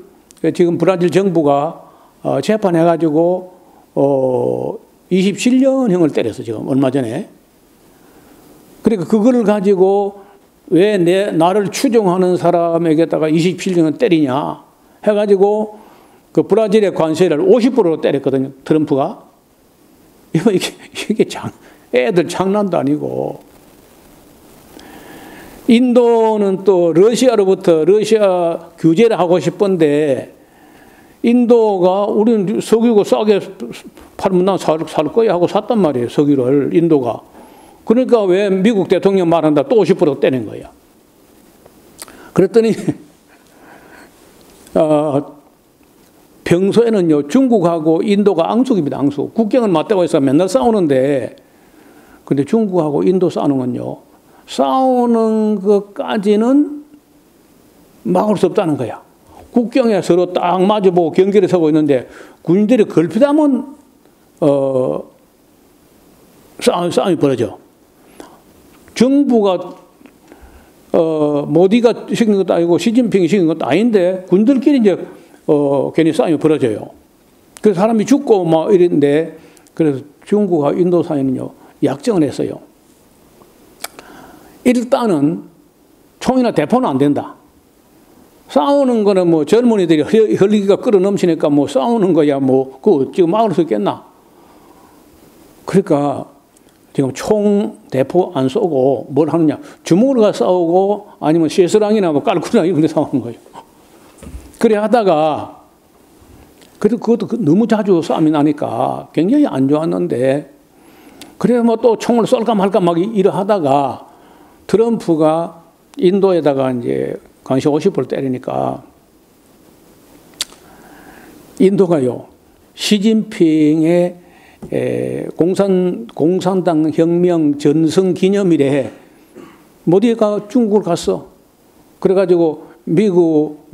지금 브라질 정부가 재판해가지고 27년형을 때렸어, 지금 얼마 전에. 그러니까 그거를 가지고 왜 나를 추종하는 사람에게다가 27년을 때리냐 해가지고 그 브라질의 관세를 50%로 때렸거든요, 트럼프가. 이게 애들 장난도 아니고. 인도는 또 러시아로부터 러시아 규제를 하고 싶은데, 인도가 우리는 석유고 싸게 팔면 난 살 거야 하고 샀단 말이에요, 석유를, 인도가. 그러니까 왜 미국 대통령 말한다 또 50% 떼는 거야. 그랬더니 평소에는요, 중국하고 인도가 앙숙입니다, 앙숙. 국경을 맞대고 해서 맨날 싸우는데, 근데 중국하고 인도 싸우는 건요, 싸우는 것까지는 막을 수 없다는 거야. 국경에 서로 딱 마주보고 경계를 서고 있는데 군인들이 걸핏하면 싸움이 벌어져. 정부가 모디가 시킨 것도 아니고 시진핑이 시킨 것도 아닌데 군들끼리 이제 괜히 싸움이 벌어져요. 그래서 사람이 죽고 막 이랬는데, 그래서 중국과 인도 사이는요 약정을 했어요. 일단은 총이나 대포는 안 된다. 싸우는 거는 뭐 젊은이들이 혈기가 끓어 넘치니까 뭐 싸우는 거야 뭐 그거 지금 막을 수 있겠나? 그러니까 지금 총 대포 안 쏘고 뭘 하느냐? 주먹으로 가 싸우고 아니면 쇠스랑이나 뭐 깔쿠나 이런 데 싸우는 거예요. 그래 하다가, 그래도 그것도 너무 자주 싸움이 나니까 굉장히 안 좋았는데, 그래 뭐 또 총을 쏠까 말까 막 이러 하다가 트럼프가 인도에다가 이제 관세 50% 때리니까 인도가요, 시진핑의 공산당 혁명 전승 기념일에 모디가 중국을 갔어. 그래가지고 미국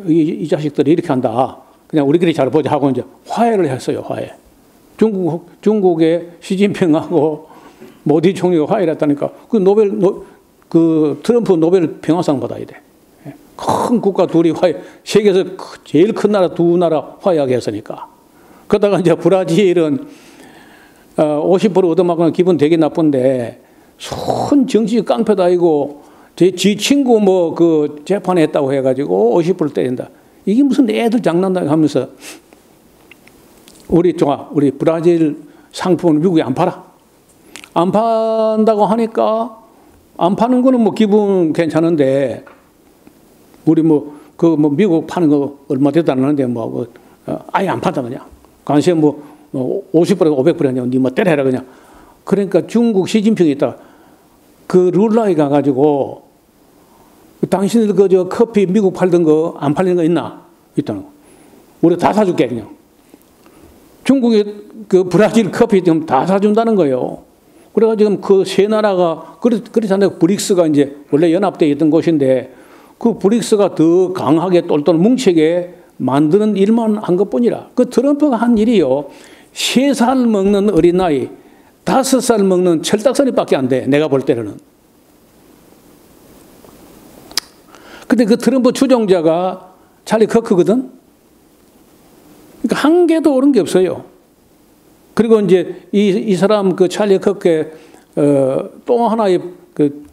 이 자식들이 이렇게 한다. 그냥 우리끼리 잘 보자 하고 이제 화해를 했어요, 화해. 중국의 시진핑하고 모디 총리가 화해를 했다니까. 그 트럼프 노벨 평화상 받아야 돼. 큰 국가 둘이 화해, 세계에서 제일 큰 나라 두 나라 화해하게 했으니까. 그러다가 이제 브라질은 50% 얻어맞으면 기분 되게 나쁜데, 손 정치 깡패도 아니고 지 친구 뭐 그 재판에 했다고 해가지고 50% 때린다. 이게 무슨 애들 장난다 하면서 우리 브라질 상품은 미국에 안 팔아. 안 판다고 하니까, 안 파는 거는 뭐 기분 괜찮은데, 우리 미국 파는 거 얼마 되도 안 하는데 아예 안 판다 그냥. 관세 50% 500% 하냐, 니 뭐 때려라 그냥. 그러니까 중국 시진핑이 있다. 그 룰라에 가가지고 당신들 저 커피 미국 팔던 거 안 팔리는 거 있나? 있다는 거. 우리 다 사줄게 그냥. 중국이 그 브라질 커피 좀 다 사준다는 거예요. 그래가지고 지금 그 세 나라가 그렇잖아요. 브릭스가 이제 원래 연합되어 있던 곳인데, 그 브릭스가 더 강하게 똘똘 뭉치게 만드는 일만 한 것뿐이라. 그 트럼프가 한 일이요, 3살 먹는 어린아이, 5살 먹는 철딱서니밖에 안 돼, 내가 볼 때는. 근데 그 트럼프 추종자가 찰리 커크거든. 그러니까 한 개도 옳은 게 없어요. 그리고 이제 이 사람 그 찰리 커크의 또 하나의 그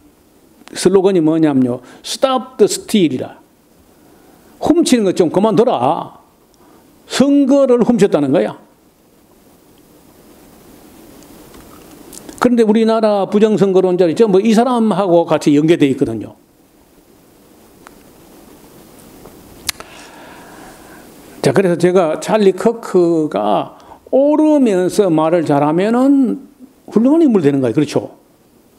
슬로건이 뭐냐면요, Stop the Steal이라. 훔치는 것 좀 그만둬라. 선거를 훔쳤다는 거야. 그런데 우리나라 부정선거론자들이 전부 이 사람하고 같이 연계되어 있거든요. 자, 그래서 제가 찰리 커크가 옳으면서 말을 잘하면은 훌륭한 인물 되는 거예요. 그렇죠?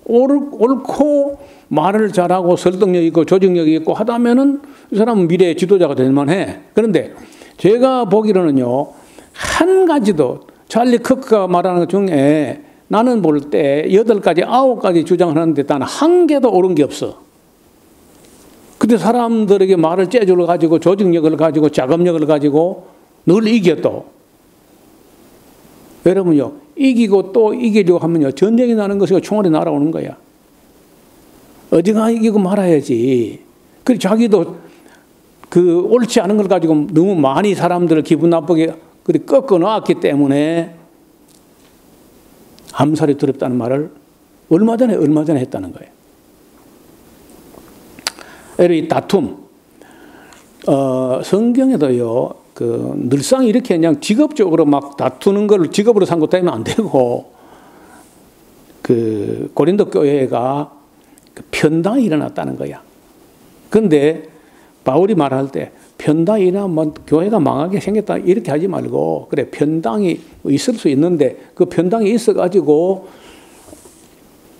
옳고 말을 잘하고 설득력 있고 조직력이 있고 하다면은 이 사람은 미래의 지도자가 될 만해. 그런데 제가 보기로는요, 한 가지도 찰리 커크가 말하는 것 중에 나는 볼 때 8가지, 9가지 주장하는데 단 한 개도 옳은 게 없어. 근데 사람들에게 말을 째주러 가지고 조직력을 가지고 자금력을 가지고 늘 이겨 또. 여러분요, 이기고 또 이기려고 하면요, 전쟁이 나는 것이고 총알이 날아오는 거야. 어디가 이기고 말아야지. 그리고 자기도 그 옳지 않은 걸 가지고 너무 많이 사람들을 기분 나쁘게 그리 꺾어 놓았기 때문에 암살이 두렵다는 말을 얼마 전에 했다는 거예요. 이 다툼, 성경에도요, 늘상 이렇게 그냥 직업적으로 막 다투는 걸 직업으로 삼고 다니면 안 되고, 고린도 교회가 편당이 일어났다는 거야. 근데 바울이 말할 때 편당이 일어나면 교회가 망하게 생겼다 이렇게 하지 말고, 그래, 편당이 있을 수 있는데 그 편당이 있어가지고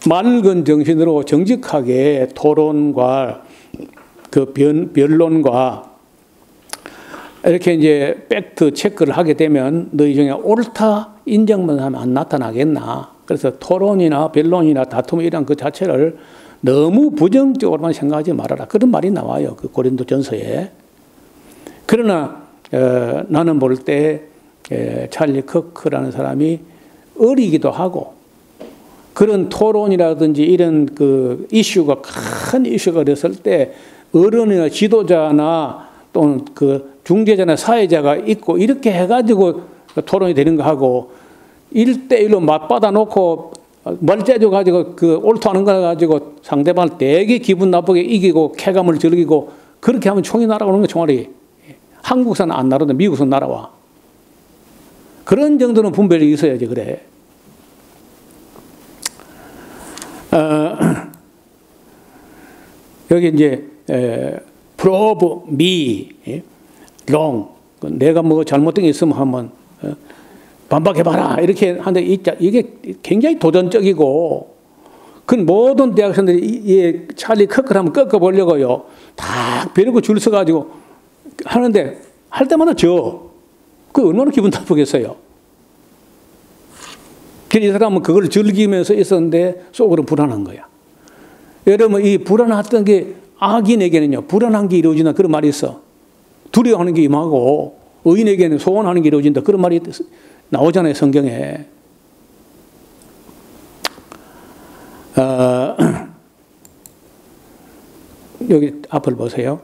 맑은 정신으로 정직하게 토론과 변론과 이렇게 이제 팩트 체크를 하게 되면 너희 중에 옳다 인정만 하면 안 나타나겠나. 그래서 토론이나 변론이나 다툼 이런 그 자체를 너무 부정적으로만 생각하지 말아라. 그런 말이 나와요. 그 고린도 전서에. 그러나 나는 볼 때 찰리 커크라는 사람이 어리기도 하고 그런 토론이라든지 이런 그 이슈가 큰 이슈가 됐을 때 어른이나 지도자나 또는 그 중재자나 사회자가 있고 이렇게 해가지고 토론이 되는 거 하고 1대1로 맞받아 놓고 말 째줘 가지고 그 옳다는 거 가지고 상대방을 되게 기분 나쁘게 이기고 쾌감을 즐기고 그렇게 하면 총이 날아오는 거 총알이. 한국산 안 날아오는데 미국산 날아와. 그런 정도는 분별이 있어야지 그래. 여기 이제 prove me wrong. 내가 뭐 잘못된 게 있으면 한번 반박해봐라 이렇게 하는데 이게 굉장히 도전적이고 그 모든 대학생들이 이 찰리 커크를 한번 꺾어보려고요. 다 벼르고 줄 서가지고 하는데 할 때마다 그 얼마나 기분 나쁘겠어요. 이 사람은 그걸 즐기면서 있었는데 속으로 불안한 거야. 여러분 이 불안했던 게 악인에게는요. 불안한 게 이루어진다 그런 말이 있어. 두려워하는 게 임하고 의인에게는 소원하는 게 이루어진다 그런 말이 나오잖아요 성경에. 여기 앞을 보세요.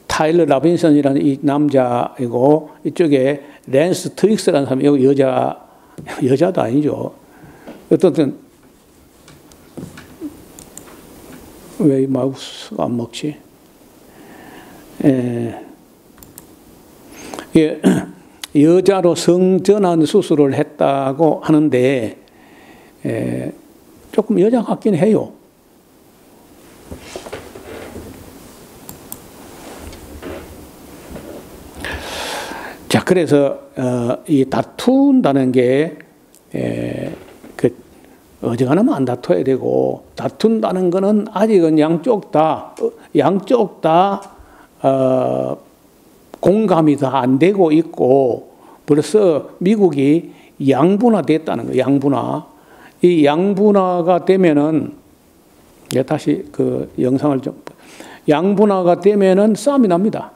타일러 라빈슨이라는 이 남자이고 이쪽에 랜스 트윅스라는 사람이 여기 여자도 아니죠. 어떤 왜 마우스가 안 먹지? 여자로 성전환 수술을 했다고 하는데 조금 여자 같긴 해요. 자, 그래서 이 다툰다는 게 어지간하면 안 다퉈야 되고 다툰다는 거는 아직은 양쪽 다 공감이 다 안 되고 있고 벌써 미국이 양분화됐다는 거예요. 양분화. 이 양분화가 되면은 다시 그 영상을 좀 양분화가 되면은 싸움이 납니다.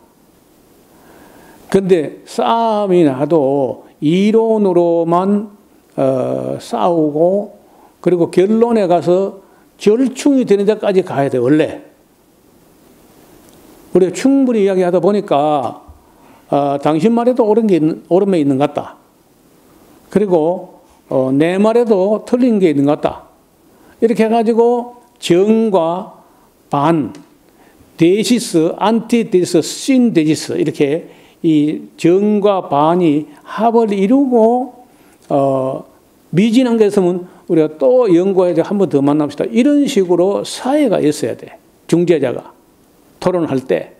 근데 싸움이 나도 이론으로만 싸우고 그리고 결론에 가서 절충이 되는 데까지 가야 돼 원래. 우리가 충분히 이야기하다 보니까 당신 말에도 옳은 게 있는 것 같다. 그리고 내 말에도 틀린 게 있는 것 같다. 이렇게 해가지고 정과 반, 데시스, 안티데시스, 신데시스 이렇게 이 정과 반이 합을 이루고 미진한 게 있으면 우리가 또 연구해서 한 번 더 만납시다. 이런 식으로 사회가 있어야 돼. 중재자가 토론할 때.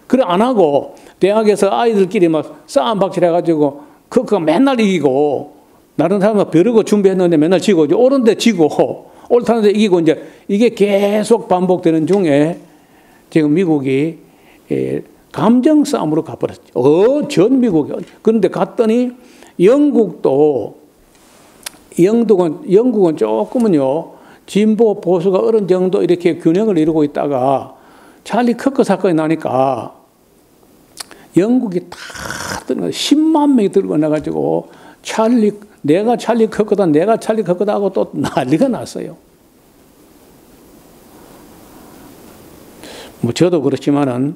그래 안 하고 대학에서 아이들끼리 막 싸움 박질해가지고 그거 맨날 이기고 다른 사람은 벼르고 준비했는데 맨날 지고 옳은데 지고 옳다는데 이기고 이제 이게 계속 반복되는 중에 지금 미국이 감정 싸움으로 가버렸죠. 전 미국이. 그런데 갔더니 영국도 영국은 조금은요, 진보 보수가 어느 정도 이렇게 균형을 이루고 있다가 찰리 커커 사건이 나니까 영국이 다 10만 명이 들고 나가지고 내가 찰리 커커다, 내가 찰리 커커다 하고 또 난리가 났어요. 뭐 저도 그렇지만은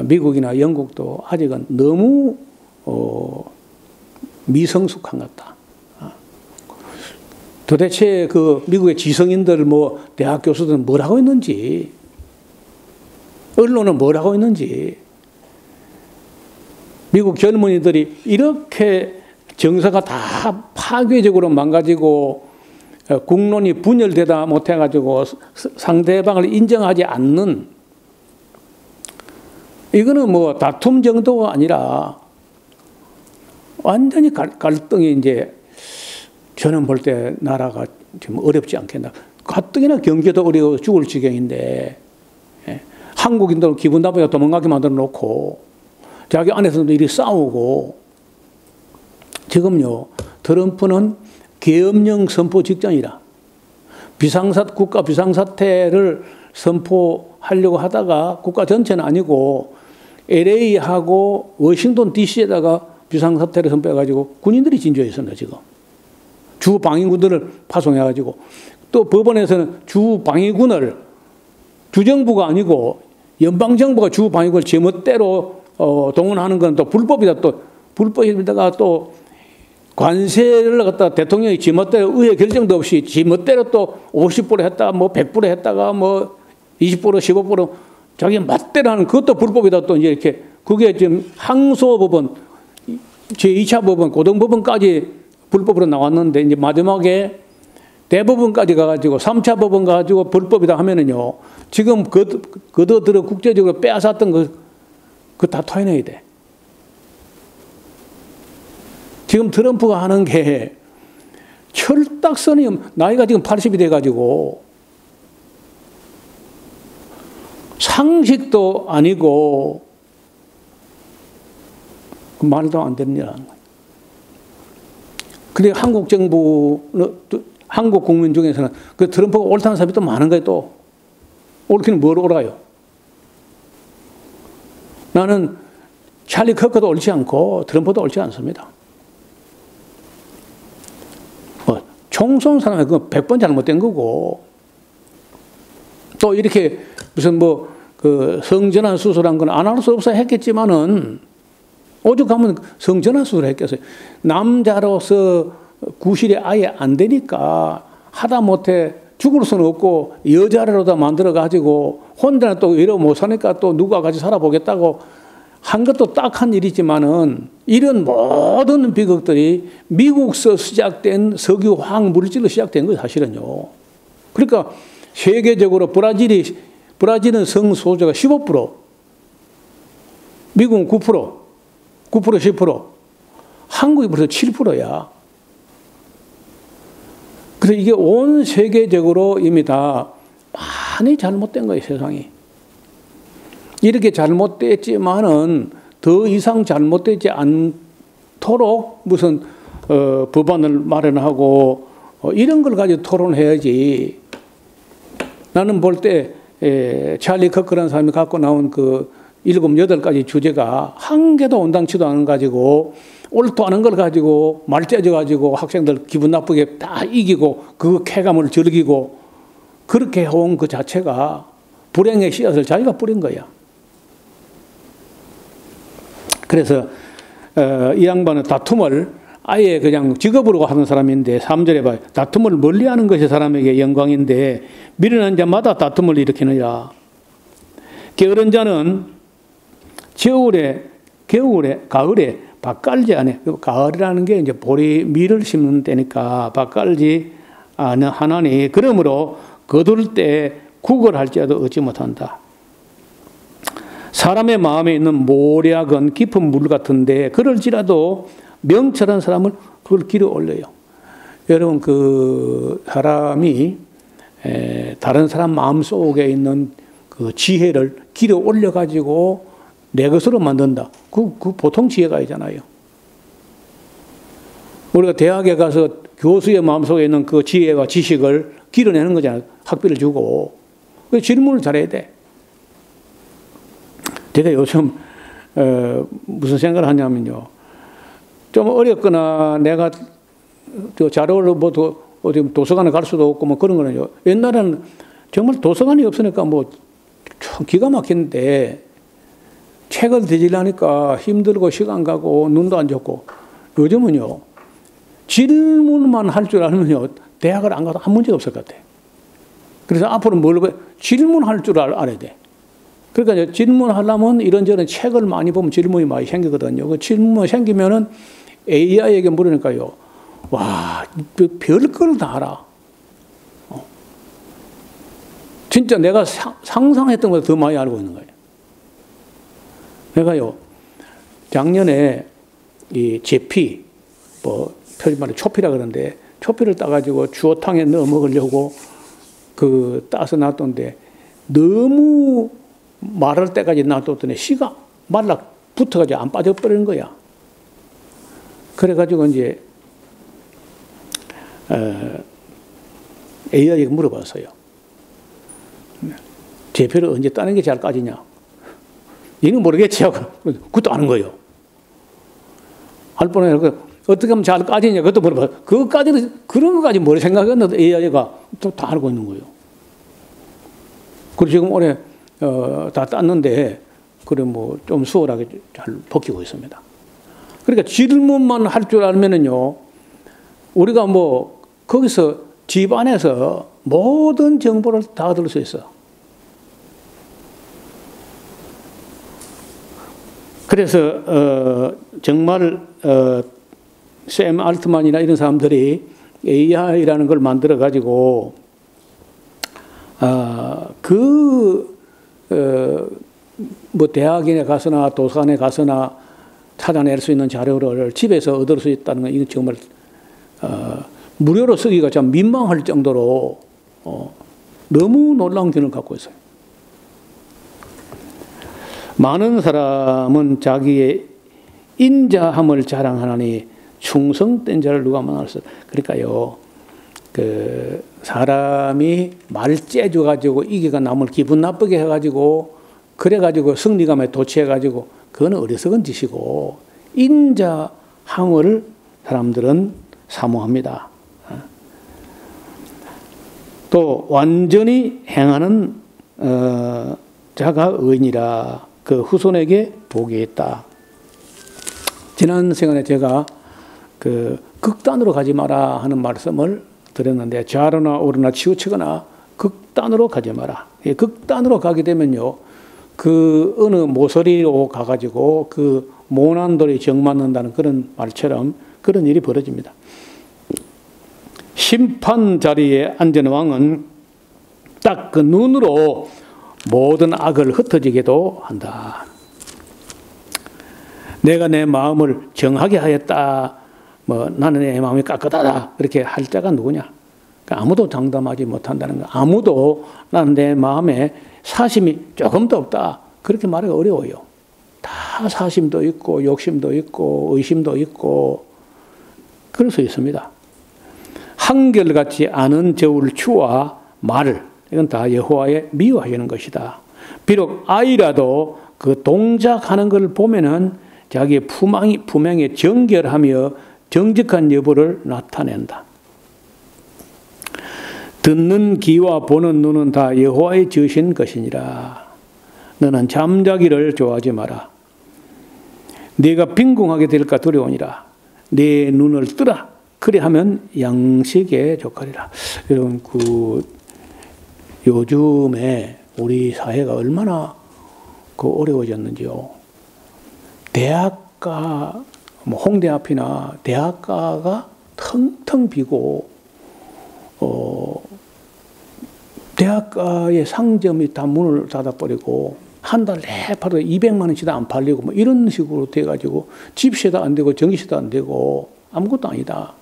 미국이나 영국도 아직은 너무 미성숙한 것 같다. 도대체 그 미국의 지성인들 뭐 대학 교수들은 뭘 하고 있는지, 언론은 뭘 하고 있는지, 미국 젊은이들이 이렇게 정서가 다 파괴적으로 망가지고 국론이 분열되다 못해가지고 상대방을 인정하지 않는, 이거는 뭐 다툼 정도가 아니라 완전히 갈등이 이제, 저는 볼 때 나라가 좀 어렵지 않겠나. 가뜩이나 경제도 어려워 죽을 지경인데, 한국인들 기분 나쁘게 도망가게 만들어 놓고 자기 안에서도 이리 싸우고. 지금요, 트럼프는 계엄령 선포 직전이라 국가 비상사태를 선포하려고 하다가, 국가 전체는 아니고 LA하고 워싱턴 DC에다가 비상사태를 선포해가지고 군인들이 진주했습니다. 지금 주 방위군들을 파송해가지고, 또 법원에서는 주 방위군을, 주정부가 아니고 연방정부가 주 방위군을 제멋대로 동원하는 건 또 불법이다. 또 불법에다가 또 관세를 갖다 대통령이 지멋대로 의회 결정도 없이 지멋대로 또 50% 했다가 뭐 100% 했다가 뭐 20% 15% 자기 멋대로 하는, 그것도 불법이다. 또 이제 이렇게, 그게 지금 항소법원, 제2차 법원, 고등법원까지 불법으로 나왔는데, 이제 마지막에 대법원까지 가가지고 3차 법원 가가지고 불법이다 하면은요, 지금 그들을 국제적으로 빼앗았던 그거 다 토해내야 돼. 지금 트럼프가 하는 게 철딱선이, 나이가 지금 80이 돼가지고 상식도 아니고 말도 안 되는 일 하는 거예요. 근데 한국 정부, 한국 국민 중에서는 그 트럼프가 옳다는 사람이 또 많은 거예요. 또 옳기는 뭘 옳아요? 나는 찰리 커커도 옳지 않고 트럼프도 옳지 않습니다. 총 쏜 사람이 그건 100번 잘못된 거고, 또 이렇게 무슨 뭐 그 성전환 수술한 건 안 할 수 없어 했겠지만은, 오죽하면 성전환 수술을 했겠어요. 남자로서 구실이 아예 안 되니까 하다 못해 죽을 수는 없고 여자로다 만들어 가지고 혼자는 또 이러 못 사니까 또 누가 같이 살아보겠다고 한 것도 딱한 일이지만은, 이런 모든 비극들이 미국서 시작된 석유 화학 물질로 시작된 거예요, 사실은요. 그러니까 세계적으로 브라질은 성소수자가 15%, 미국은 9%, 10%, 한국이 벌써 7%야. 그래서 이게 온 세계적으로 이미 다 많이 잘못된 거예요, 세상이. 이렇게 잘못됐지만은 더 이상 잘못되지 않도록 무슨 법안을 마련하고 이런 걸 가지고 토론해야지. 나는 볼 때 찰리 커커라는 사람이 갖고 나온 그 7, 8가지 주제가 한 개도 온당치도 않은 가지고 옳도 않은 걸 가지고 말재져 가지고 학생들 기분 나쁘게 다 이기고 그 쾌감을 즐기고 그렇게 해온 그 자체가 불행의 씨앗을 자기가 뿌린 거야. 그래서 이 양반은 다툼을 아예 그냥 직업으로 하는 사람인데, 3절에 봐요. 다툼을 멀리하는 것이 사람에게 영광인데 미련한 자마다 다툼을 일으키느니라. 게으른 자는 가을에 밭 깔지 않아. 가을이라는 게 이제 밀을 심는 때니까 밭 깔지 하나니 그러므로 거둘 때 구걸할지라도 얻지 못한다. 사람의 마음에 있는 모략은 깊은 물 같은데 그럴지라도 명철한 사람은 그걸 길어 올려요. 여러분, 그 사람이 다른 사람 마음속에 있는 그 지혜를 길어 올려가지고 내 것으로 만든다. 그 보통 지혜가 아니잖아요. 우리가 대학에 가서 교수의 마음속에 있는 그 지혜와 지식을 길어내는 거잖아요. 학비를 주고. 그 질문을 잘해야 돼. 제가 요즘 무슨 생각을 하냐면요. 좀 어렵거나 내가 자료를 뭐 어디 도서관에 갈 수도 없고 뭐 그런 거는요. 옛날에는 정말 도서관이 없으니까 뭐 기가 막히는데 책을 뒤지려니까 힘들고 시간 가고 눈도 안 좋고 요즘은요. 질문만 할 줄 알면요. 대학을 안 가도 한 문제가 없을 것 같아. 그래서 앞으로 질문할 줄 알아야 돼. 그러니까 질문하려면 이런저런 책을 많이 보면 질문이 많이 생기거든요. 그 질문이 생기면은 AI에게 물으니까요. 와, 별걸 다 알아. 진짜 내가 상상했던 것보다 더 많이 알고 있는 거예요. 내가요, 작년에 이 제피, 뭐, 표지 말해 초피라 그러는데, 초피를 따가지고 주어탕에 넣어 먹으려고 따서 놔뒀는데, 너무 마를 때까지 놔뒀더니 씨가 말라 붙어가지고 안 빠져버리는 거야. 그래가지고 이제, AI에게 물어봤어요. 제표를 언제 따는 게 잘 까지냐? 얘는 모르겠지 하고, 그것도 아는 거예요. 할 뻔해. 어떻게 하면 잘 까지냐? 그것도 물어봐. 그거까지는, 그런 것까지 뭘 생각했는데 AI가 또 다 알고 있는 거예요. 그리고 지금 올해, 다 땄는데, 그래 뭐 좀 수월하게 잘 벗기고 있습니다. 그러니까 질문만 할 줄 알면은요, 우리가 뭐, 거기서 집 안에서 모든 정보를 다 얻을 수 있어. 그래서, 정말, 샘 알트만이나 이런 사람들이 AI라는 걸 만들어가지고, 뭐, 대학에 가서나 도서관에 가서나 찾아낼 수 있는 자료를 집에서 얻을 수 있다는 건 이건 정말, 무료로 쓰기가 참 민망할 정도로, 너무 놀라운 기능을 갖고 있어요. 많은 사람은 자기의 인자함을 자랑하나니 충성된 자를 누가 만날 수. 그러니까요, 사람이 말 째줘가지고 이기가 남을 기분 나쁘게 해가지고 그래가지고 승리감에 도취해가지고 그거는 어리석은 짓이고 인자함을 사람들은 사모합니다. 또 완전히 행하는 자가 의인이라 그 후손에게 복이 있다. 지난 시간에 제가 극단으로 가지 마라 하는 말씀을 드렸는데 좌로나 우로나 치우치거나 극단으로 가지 마라. 극단으로 가게 되면요. 어느 모서리로 가가지고 모난 돌이 정 맞는다는 그런 말처럼 그런 일이 벌어집니다. 심판 자리에 앉은 왕은 딱 그 눈으로 모든 악을 흩어지게도 한다. 내가 내 마음을 정하게 하였다. 뭐 나는 내 마음이 깍끗하다. 그렇게 할 자가 누구냐? 그러니까 아무도 장담하지 못한다는 거. 아무도 나는 내 마음에 사심이 조금도 없다. 그렇게 말하기 어려워요. 다 사심도 있고 욕심도 있고 의심도 있고 그럴 수 있습니다. 한결같지 않은 저울 추와 말 이건 다 여호와의 미워하시는 것이다. 비록 아이라도 그 동작하는 걸 보면은 자기의 품행에 정결하며 정직한 여부를 나타낸다. 듣는 귀와 보는 눈은 다 여호와의 지으신 것이니라. 너는 잠자기를 좋아하지 마라. 네가 빈궁하게 될까 두려우니라. 네 눈을 뜨라. 그리하면 양식에 족하리라. 여러분 요즘에 우리 사회가 얼마나 어려워졌는지요. 대학가 뭐 홍대 앞이나 대학가가 텅텅 비고 대학가의 상점이 다 문을 닫아버리고 한 달 내파도 200만 원치도 안 팔리고 뭐 이런 식으로 돼가지고 집세도 안 되고 전기세도 안 되고 아무것도 아니다.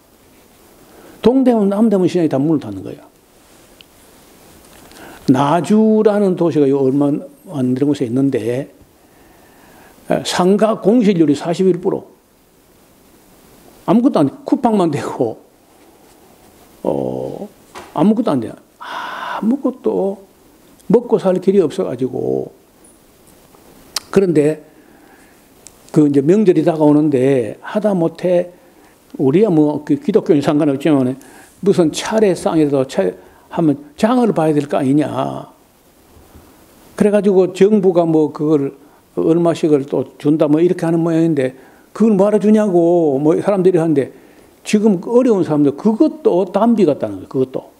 동대문 남대문 시장이 다 문을 닫는 거예요. 나주라는 도시가 얼마 안 되는 곳에 있는데 상가 공실률이 41%. 아무것도 안 돼. 쿠팡만 되고, 아무것도 안 돼. 아무것도 먹고 살 길이 없어가지고. 그런데, 그 이제 명절이 다가오는데, 하다못해, 우리야 뭐, 그 기독교는 상관없지만, 무슨 차례상이라도 하면 장을 봐야 될 거 아니냐. 그래가지고 정부가 뭐 그걸 얼마씩을 또 준다 뭐 이렇게 하는 모양인데 그걸 뭐하러 주냐고 뭐 사람들이 하는데 지금 어려운 사람들 그것도 담비 같다는 거예요. 그것도.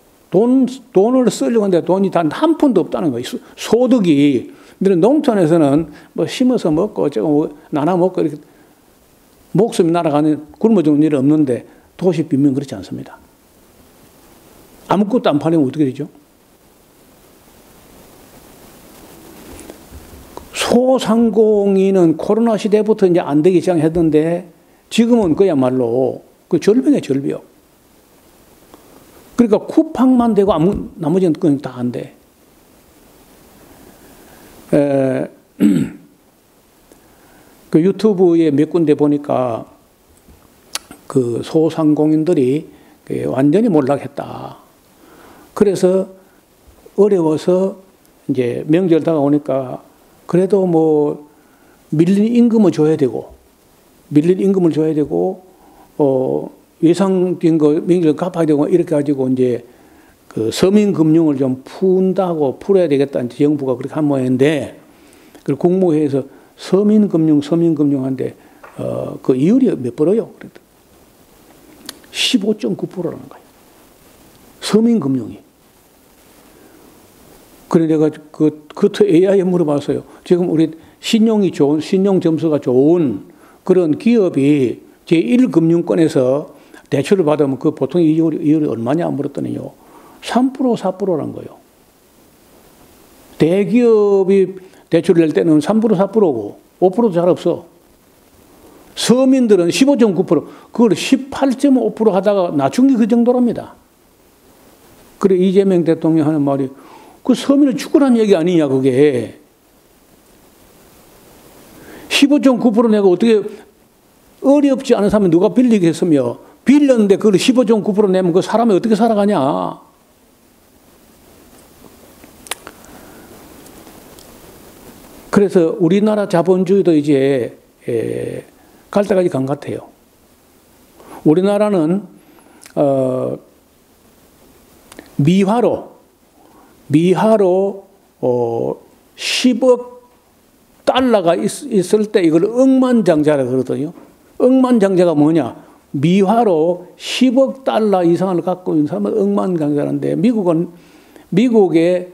돈을 쓰려고 하는데 돈이 단 한 푼도 없다는 거예요. 소득이. 근데 농촌에서는 뭐 심어서 먹고 조금 나눠 먹고 이렇게 목숨이 날아가는 굶어 죽는 일은 없는데 도시 빈면 그렇지 않습니다. 아무것도 안 팔리면 어떻게 되죠? 소상공인은 코로나 시대부터 이제 안 되기 시작했는데 지금은 그야말로 그 절벽이에요, 절벽. 그러니까 쿠팡만 되고 나머지는 그냥 다 안 돼. 그 유튜브에 몇 군데 보니까 그 소상공인들이 완전히 몰락했다. 그래서 어려워서 이제 명절 다가오니까 그래도 뭐 밀린 임금을 줘야 되고 예상된 거 명절 갚아야 되고 이렇게 가지고 이제 그 서민금융을 좀 풀어야 되겠다 이제 정부가 그렇게 한 모양인데 그 국무회의에서 서민금융한데 그 이율이 몇 %요? 15.9%라는 거예요. 서민금융이. 그래 내가 그 AI에 물어봤어요. 지금 우리 신용 점수가 좋은 그런 기업이 제1금융권에서 대출을 받으면 그 보통 이율이 얼마냐 물었더니요. 3% 4%란 거예요. 대기업이 대출을 낼 때는 3% 4%고 5%도 잘 없어. 서민들은 15.9% 그걸 18.5% 하다가 낮춘 게 그 정도랍니다. 그래 이재명 대통령이 하는 말이 그 서민을 죽으라는 얘기 아니냐 그게. 15.9% 내가 어떻게 어렵지 않은 사람이 누가 빌리겠으며 빌렸는데 그걸 15.9% 내면 그 사람이 어떻게 살아가냐. 그래서 우리나라 자본주의도 이제 갈 때까지 간 것 같아요. 우리나라는 미화로 10억 달러가 있을 때 이걸 억만장자라고 그러거든요. 억만장자가 뭐냐? 미화로 10억 달러 이상을 갖고 있는 사람은 억만장자인데 미국에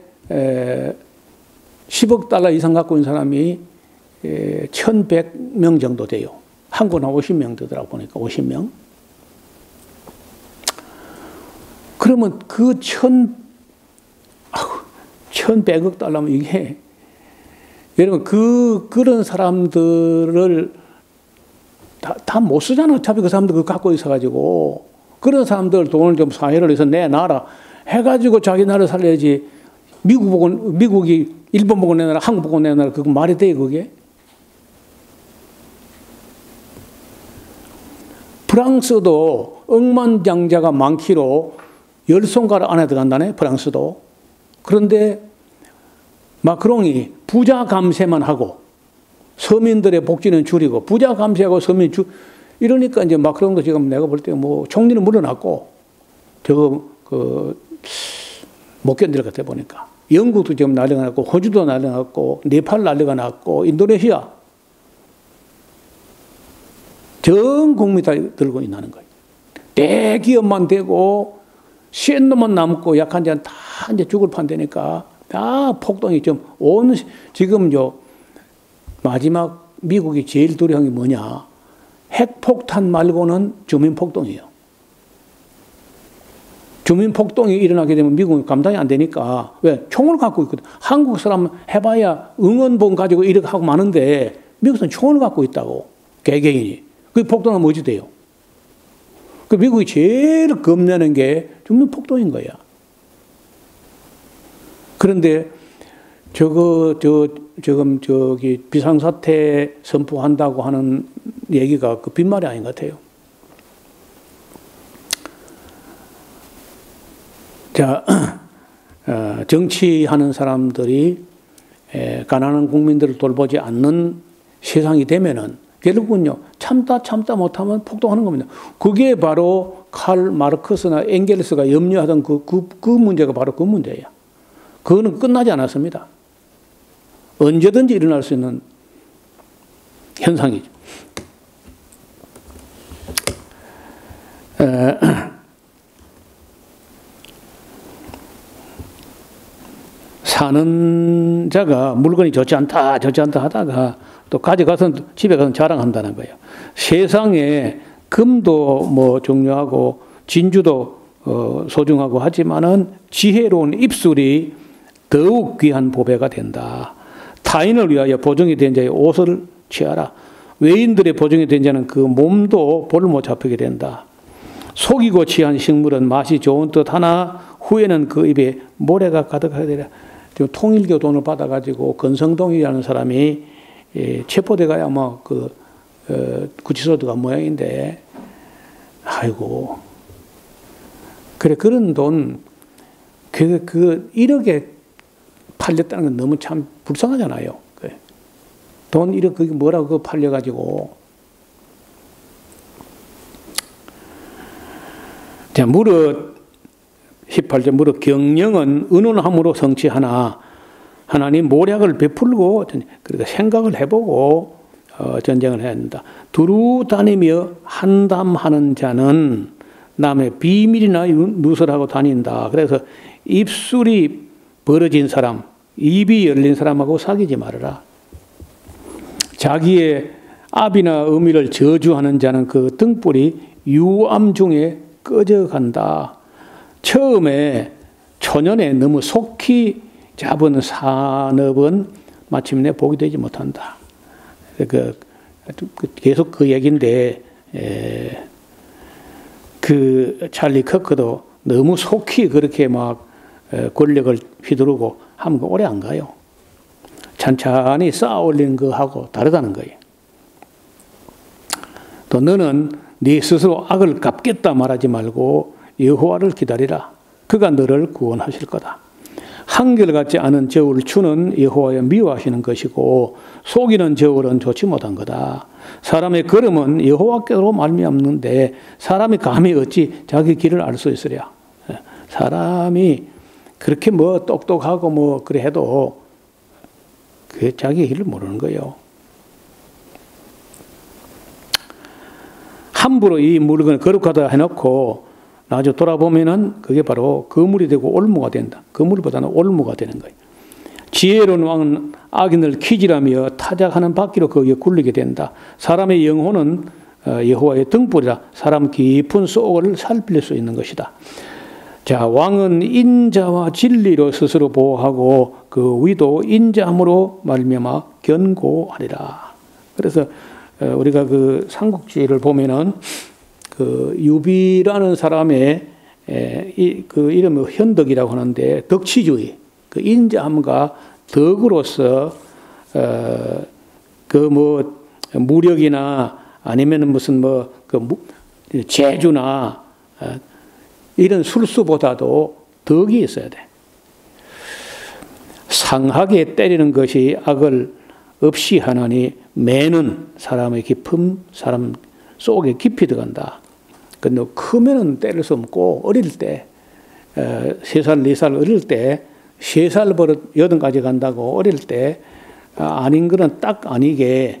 10억 달러 이상 갖고 있는 사람이 1,100명 정도 돼요. 한국은 한 50명 되더라고 보니까 50명. 그러면 그 1,100억 달러면 이게 여러분 그런 사람들을 다 못 쓰잖아. 어차피 그 사람들 그거 갖고 있어가지고 그런 사람들 돈을 좀 사회를 해서 내놔라 해가지고 자기 나라 살려야지. 미국이 일본 보고 내놔라 한국 보고 내놔라 그거 말이 돼 그게? 프랑스도 억만장자가 많기로 10손가락 안에 들어간다네 프랑스도. 그런데 마크롱이 부자 감세만 하고 서민들의 복지는 줄이고 부자 감세하고 서민 이러니까 이제 마크롱도 지금 내가 볼 때 뭐 총리는 물러났고 저거 못 견딜 것 같아 보니까. 영국도 지금 난리가 났고 호주도 난리가 났고 네팔 난리가 났고 인도네시아 전 국민이 다 들고 있는 거예요. 대기업만 되고 센 놈만 남고 약한 자는 다 이제 죽을 판되니까 다 폭동이 지금 마지막 미국이 제일 두려운 게 뭐냐? 핵폭탄 말고는 주민폭동이에요. 주민폭동이 일어나게 되면 미국은 감당이 안 되니까 왜? 총을 갖고 있거든. 한국 사람은 해봐야 응원봉 가지고 이렇게 하고 마는데 미국은 총을 갖고 있다고 개개인이. 그 폭동은 뭐지 돼요? 그 미국이 제일 겁내는 게 주민폭동인 거야. 그런데 지금 비상사태 선포한다고 하는 얘기가 그 빈말이 아닌 것 같아요. 자, 정치하는 사람들이 가난한 국민들을 돌보지 않는 세상이 되면은 결국은요, 참다 못하면 폭동하는 겁니다. 그게 바로 칼 마르크스나 엥겔스가 염려하던 그 문제가 바로 그 문제예요. 그거는 끝나지 않았습니다. 언제든지 일어날 수 있는 현상이죠. 사는 자가 물건이 좋지 않다 하다가 또 가져가서 집에 가서 자랑한다는 거예요. 세상에 금도 뭐 중요하고 진주도 소중하고 하지만은 지혜로운 입술이 더욱 귀한 보배가 된다. 타인을 위하여 보증이 된 자의 옷을 취하라. 외인들의 보증이 된 자는 그 몸도 볼을 못 잡히게 된다. 속이고 취한 식물은 맛이 좋은 듯 하나 후에는 그 입에 모래가 가득하게 되리라. 지금 통일교 돈을 받아가지고 건성동이라는 사람이 체포돼가야 아마 구치소 들어간 모양인데, 아이고. 그래, 그런 돈, 1억에 팔렸다는 건 너무 참 불쌍하잖아요. 돈 1억, 그게 뭐라고 그거 팔려가지고. 자, 무릇, 18절, 무릇 경영은 의논함으로 성취하나, 하나님 모략을 베풀고, 그러니까 생각을 해보고, 전쟁을 해야 된다. 두루 다니며 한담하는 자는 남의 비밀이나 누설하고 다닌다. 그래서 입술이 벌어진 사람, 입이 열린 사람하고 사귀지 말아라. 자기의 압이나 의미를 저주하는 자는 그 등불이 유암 중에 꺼져간다. 처음에 초년에 너무 속히 잡은 산업은 마침내 복이 되지 못한다. 계속 그 얘기인데, 그 찰리 커크도 너무 속히 그렇게 막 권력을 휘두르고 하면 오래 안 가요. 찬찬히 쌓아 올리는 거하고 다르다는 거예요. 또 너는 네 스스로 악을 갚겠다 말하지 말고 여호와를 기다리라. 그가 너를 구원하실 거다. 한결같지 않은 저울 추는 여호와여 미워하시는 것이고 속이는 저울은 좋지 못한 거다. 사람의 걸음은 여호와께로 말미암는데 사람이 감히 어찌 자기 길을 알 수 있으랴. 사람이 그렇게 뭐 똑똑하고 뭐 그래 해도 그 자기 길을 모르는 거예요. 함부로 이 물건을 거룩하다 해놓고 나중에 돌아보면은 그게 바로 거물이 되고 올무가 된다. 거물보다는 올무가 되는 거예요. 지혜로운 왕은 악인을 키질하며 타작하는 바퀴로 거기에 굴리게 된다. 사람의 영혼은 여호와의 등불이라 사람 깊은 속을 살필 수 있는 것이다. 자, 왕은 인자와 진리로 스스로 보호하고 그 위도 인자함으로 말미암아 견고하리라. 그래서 우리가 그 삼국지를 보면은 그 유비라는 사람의 그 이름이 현덕이라고 하는데 덕치주의, 그 인자함과 덕으로서 그 뭐 무력이나 아니면은 무슨 뭐 그 재주나 이런 술수보다도 덕이 있어야 돼. 상하게 때리는 것이 악을 없이 하나니 매는 사람의 깊음, 사람 속에 깊이 들어간다. 근데 크면은 때릴 수 없고 어릴 때 3살, 4살 어릴 때 3살 버릇 8까지 간다고 어릴 때 아닌 거는 딱 아니게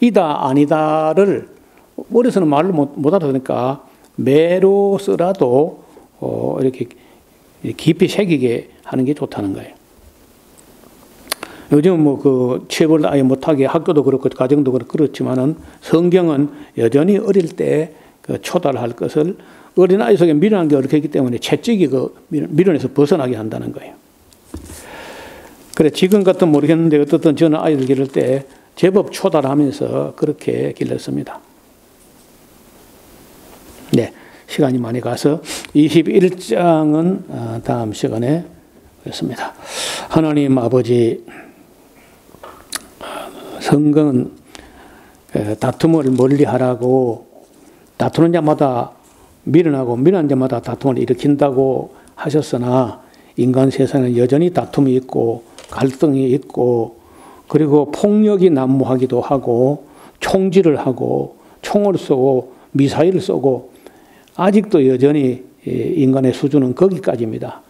이다 아니다를 어려서는 말을 못 알아듣으니까 매로서라도 이렇게 깊이 새기게 하는 게 좋다는 거예요. 요즘 뭐 그 취업을 아예 못하게 학교도 그렇고 가정도 그렇지만은 성경은 여전히 어릴 때 그 초달할 것을 어린아이 속에 미련한 게 어렵기 때문에 채찍이 그 미련에서 벗어나게 한다는 거예요. 그래, 지금 같은 모르겠는데 어떻든 저는 아이들 기를 때 제법 초달하면서 그렇게 길렀습니다. 네, 시간이 많이 가서 21장은 다음 시간에 하겠습니다. 하나님 아버지, 성경은 다툼을 멀리하라고 다투는 자마다 미련하고 미련한 자마다 다툼을 일으킨다고 하셨으나 인간 세상에는 여전히 다툼이 있고 갈등이 있고 그리고 폭력이 난무하기도 하고 총질을 하고 총을 쏘고 미사일을 쏘고 아직도 여전히 인간의 수준은 거기까지입니다.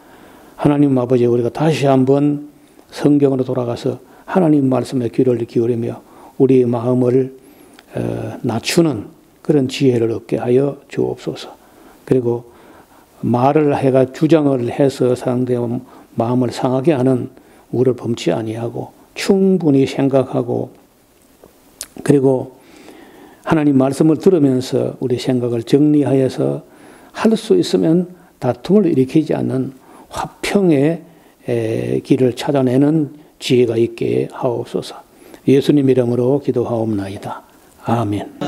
하나님 아버지, 우리가 다시 한번 성경으로 돌아가서 하나님 말씀에 귀를 기울이며 우리 마음을 낮추는 그런 지혜를 얻게 하여 주옵소서. 그리고 말을 해가 주장을 해서 상대의 마음을 상하게 하는 우를 범치 아니하고 충분히 생각하고 그리고 하나님 말씀을 들으면서 우리 생각을 정리하여서 할 수 있으면 다툼을 일으키지 않는 화평의 길을 찾아내는 지혜가 있게 하옵소서. 예수님 이름으로 기도하옵나이다. 아멘.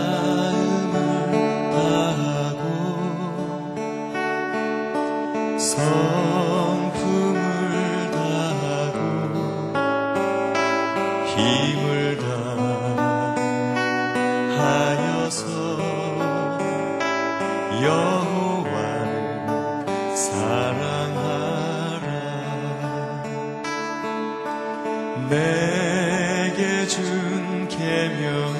성품을 다하고 힘을 다하여서 여호와를 사랑하라. 내게 준 계명을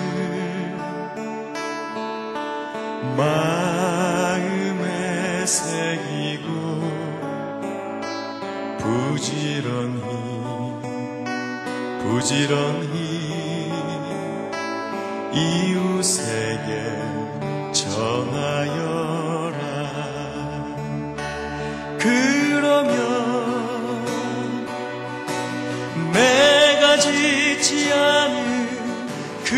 마음에 새기고 부지런히 이웃에게 전하여라. 그러면 내가 짓지 않은 큰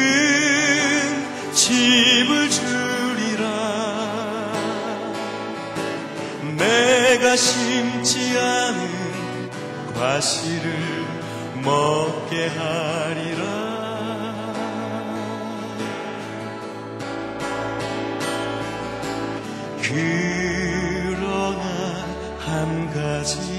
집을 주리라. 내가 심지 않은 과실을 먹게 하리라. 그러나 한 가지